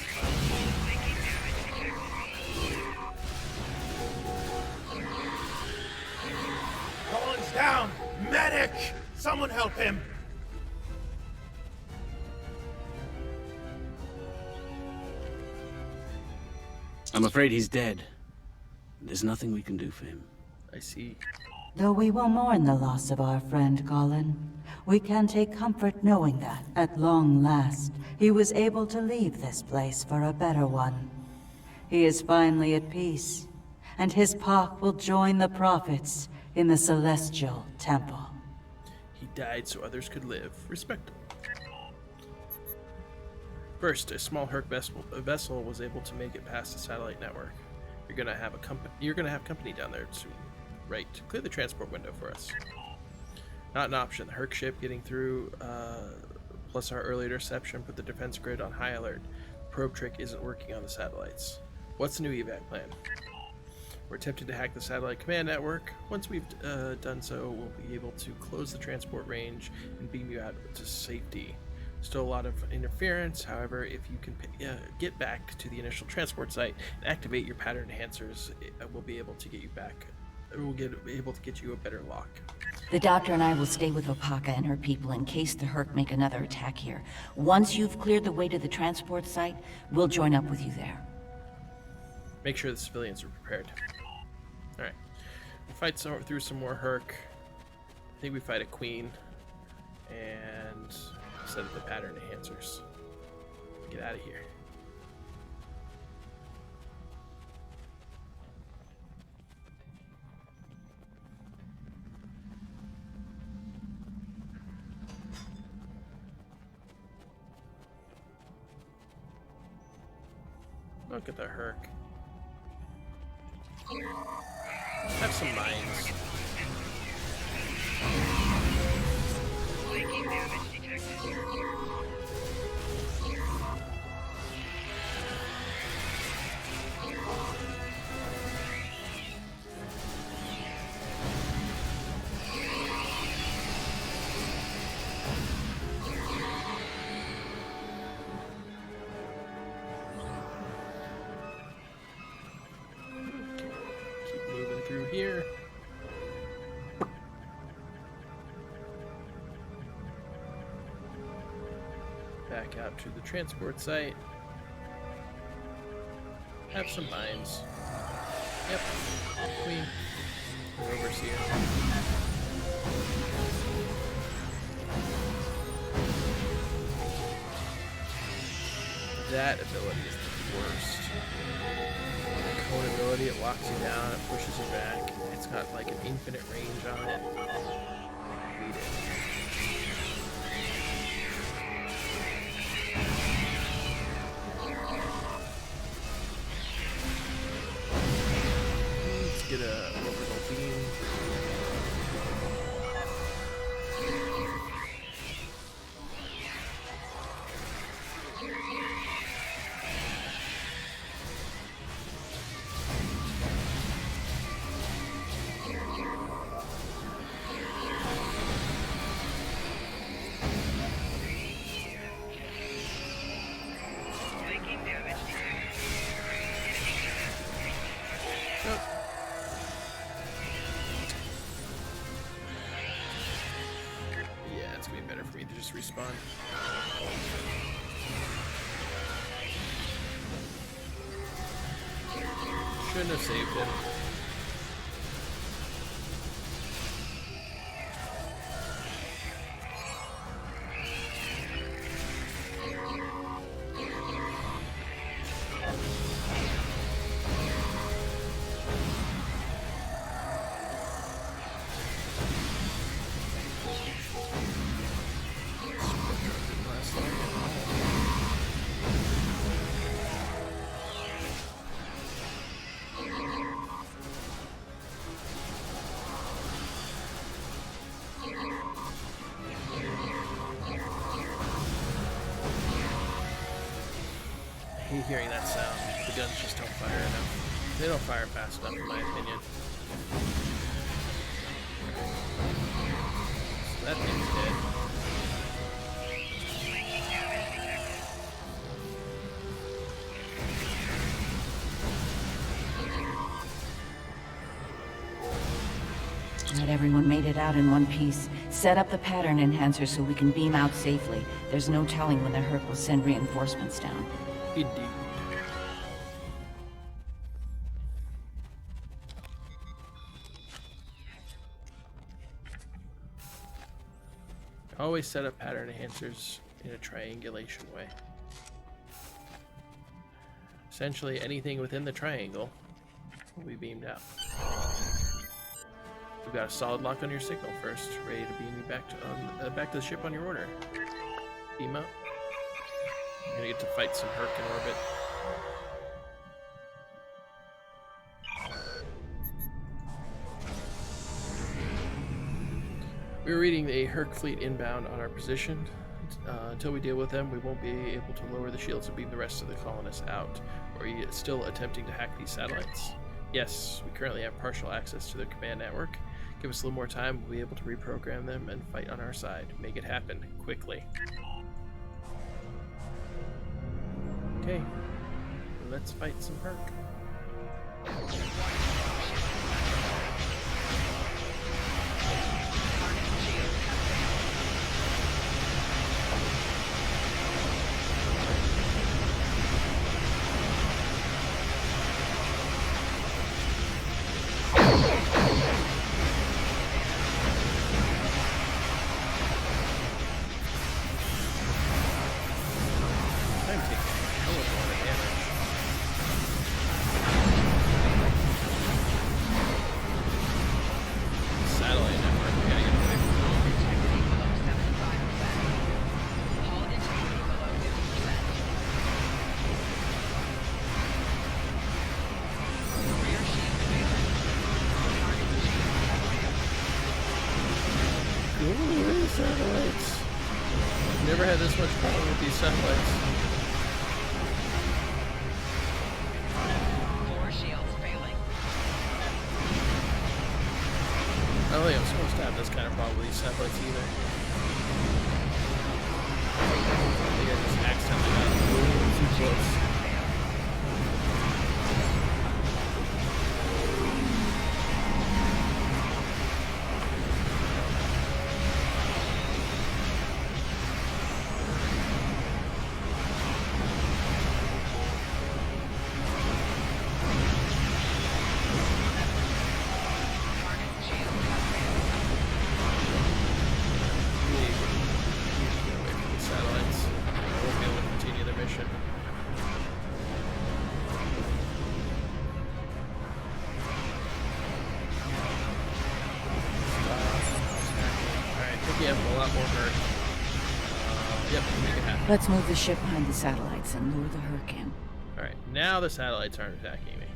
Roland's down! Medic! Someone help him! I'm afraid he's dead. There's nothing we can do for him. I see. Though we will mourn the loss of our friend Colin, we can take comfort knowing that, at long last, he was able to leave this place for a better one. He is finally at peace, and his Pak will join the prophets in the Celestial Temple. He died so others could live. Respectable. First, a small Herc vessel was able to make it past the satellite network. You're gonna have company down there soon. Right. Clear the transport window for us. Not an option. The Herc ship getting through, plus our early interception put the defense grid on high alert. The probe trick isn't working on the satellites. What's the new evac plan? We're attempting to hack the satellite command network. Once we've done so, we'll be able to close the transport range and beam you out to safety. Still a lot of interference. However, if you can get back to the initial transport site and activate your pattern enhancers, we'll be able to get you back. We'll be able to get you a better lock. The doctor and I will stay with Opaka and her people in case the Herc make another attack here. Once you've cleared the way to the transport site, we'll join up with you there. Make sure the civilians are prepared. Alright. We'll fight through some more Herc. I think we fight a Queen. And set up the pattern enhancers. Get out of here. Look at the Herc. Have some mines. here. Back out to the transport site. Have some mines. Yep. Queen. Or overseer. That ability is the worst. The cone ability, it locks you down, it pushes you back. It's got like an infinite range on it. Hate it. Let's get a orbital beam. Respawn. Shouldn't have saved him. Hearing that sound, the guns just don't fire enough. They don't fire fast enough, in my opinion. So that thing's dead. Not everyone made it out in one piece. Set up the pattern enhancer so we can beam out safely. There's no telling when the Herc will send reinforcements down. Indeed. Always set up pattern enhancers in a triangulation way. Essentially, anything within the triangle will be beamed out. We've got a solid lock on your signal first, ready to beam you back to the ship on your order. Beam up. You're gonna get to fight some Herc in orbit. We're reading a Herc fleet inbound on our position. Until we deal with them, we won't be able to lower the shields and beam the rest of the colonists out. Are you still attempting to hack these satellites? Yes, we currently have partial access to their command network. Give us a little more time, we'll be able to reprogram them and fight on our side. Make it happen, quickly. Okay, let's fight some Herc. Satellites. Never had this much problem with these satellites. More shields failing. I don't think I'm supposed to have this kind of problem with these satellites either. I think I just accidentally got a little too close. Hurt. Yep, make it happen. Let's move the ship behind the satellites and lure the Herc in. Alright, now the satellites aren't attacking me.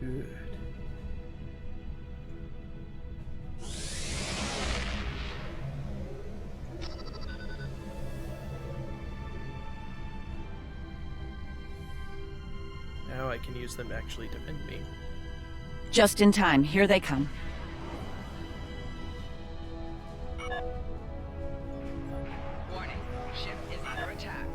Good. Now I can use them to actually defend me. Just in time. Here they come. Warning, ship is under attack.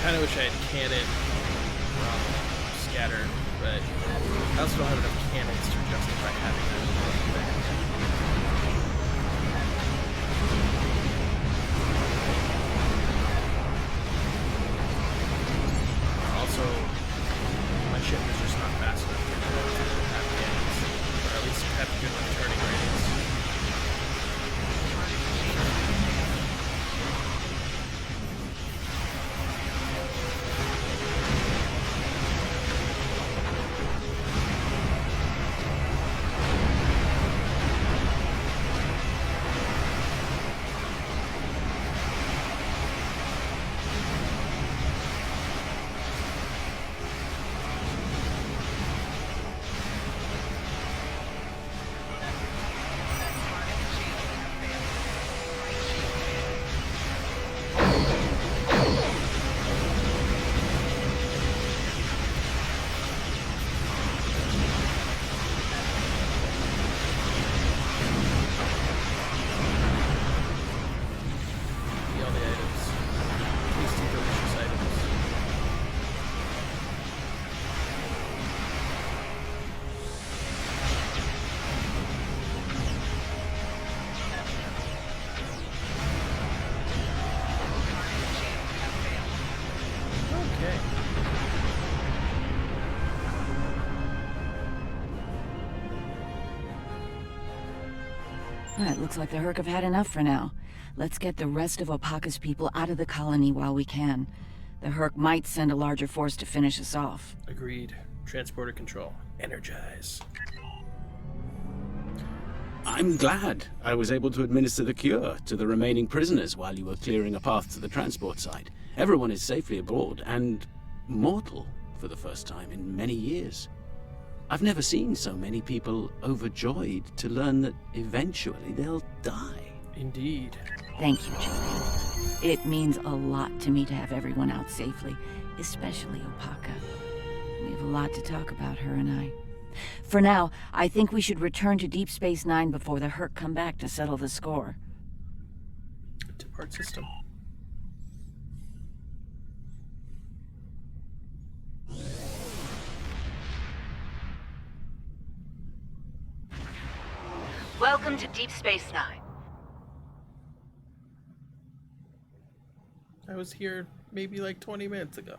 Kinda wish I had cannon scatter, but I also don't have enough cannons to justify having that. Also, my ship is just not fast enough to have cannons, or at least have good returning ratings. It looks like the Herc have had enough for now. Let's get the rest of Opaka's people out of the colony while we can. The Herc might send a larger force to finish us off. Agreed. Transporter control. Energize. I'm glad I was able to administer the cure to the remaining prisoners while you were clearing a path to the transport site. Everyone is safely aboard and mortal for the first time in many years. I've never seen so many people overjoyed to learn that eventually they'll die. Indeed. Thank you, Julian. It means a lot to me to have everyone out safely, especially Opaka. We have a lot to talk about, her and I. For now, I think we should return to Deep Space Nine before the Herc come back to settle the score. Depart system. Welcome to Deep Space Nine. I was here maybe like 20 minutes ago.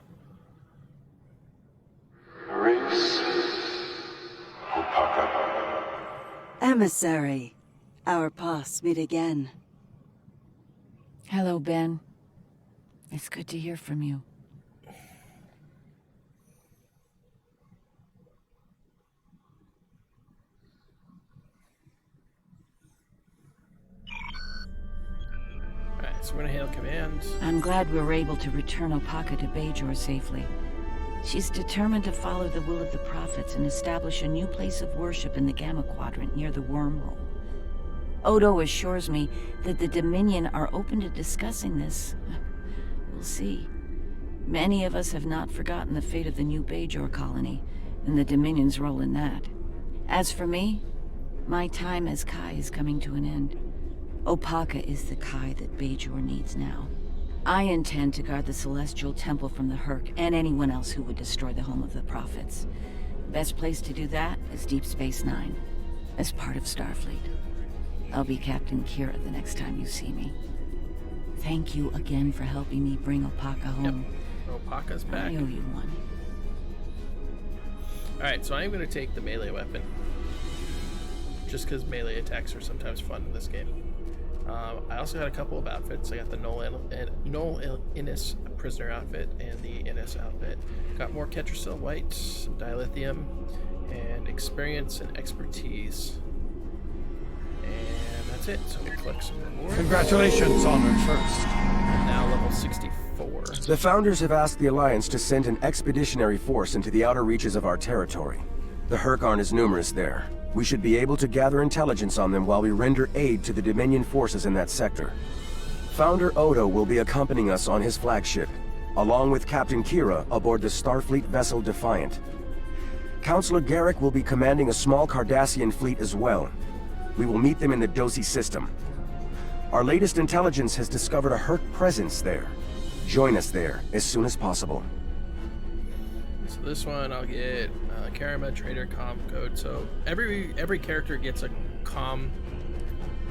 Emissary, our paths meet again. Hello, Ben. It's good to hear from you. Alright, so we're gonna hail command. I'm glad we were able to return Opaka to Bajor safely. She's determined to follow the will of the prophets and establish a new place of worship in the Gamma Quadrant near the wormhole. Odo assures me that the Dominion are open to discussing this. We'll see. Many of us have not forgotten the fate of the new Bajor colony, and the Dominion's role in that. As for me, my time as Kai is coming to an end. Opaka is the Kai that Bajor needs now. I intend to guard the Celestial Temple from the Herc and anyone else who would destroy the home of the Prophets. The best place to do that is Deep Space Nine, as part of Starfleet. I'll be Captain Kira the next time you see me. Thank you again for helping me bring Opaka home. Yep. Opaka's back. I owe you one. Alright, so I'm going to take the melee weapon. Just because melee attacks are sometimes fun in this game. I also had a couple of outfits. I got the Noel Innis prisoner outfit and the Innis outfit. Got more Ketracel White, some dilithium, and experience and expertise. And that's it. So we'll collect some rewards. Congratulations, Honored First. Now level 64. The Founders have asked the Alliance to send an expeditionary force into the outer reaches of our territory. The Hurk aren't as numerous there. We should be able to gather intelligence on them while we render aid to the Dominion forces in that sector. Founder Odo will be accompanying us on his flagship, along with Captain Kira aboard the Starfleet vessel Defiant. Counselor Garrick will be commanding a small Cardassian fleet as well. We will meet them in the Dosi system. Our latest intelligence has discovered a Hurk presence there. Join us there as soon as possible. So this one I'll get Karama Trader comm code. So every character gets a comm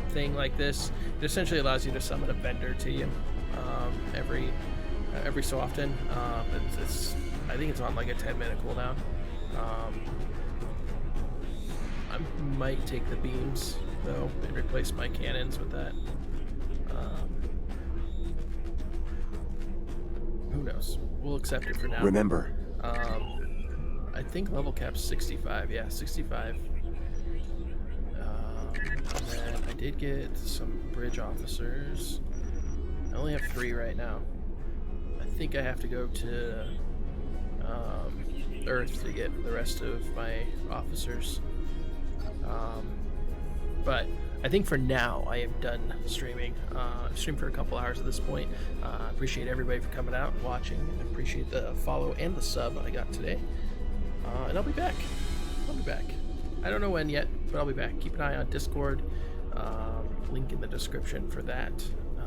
thing like this. It essentially allows you to summon a vendor to you every so often. I think it's on like a 10-minute cooldown. I might take the beams though and replace my cannons with that. Who knows? We'll accept it for now. Remember. I think level cap's 65. Yeah, 65. And then I did get some bridge officers. I only have 3 right now. I think I have to go to Earth to get the rest of my officers. But I think for now I am done streaming. I've streamed for a couple hours at this point. Appreciate everybody for coming out and watching. I appreciate the follow and the sub I got today. And I'll be back. I don't know when yet, but I'll be back. Keep an eye on Discord. Link in the description for that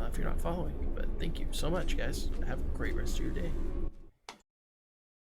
if you're not following. But thank you so much, guys. Have a great rest of your day.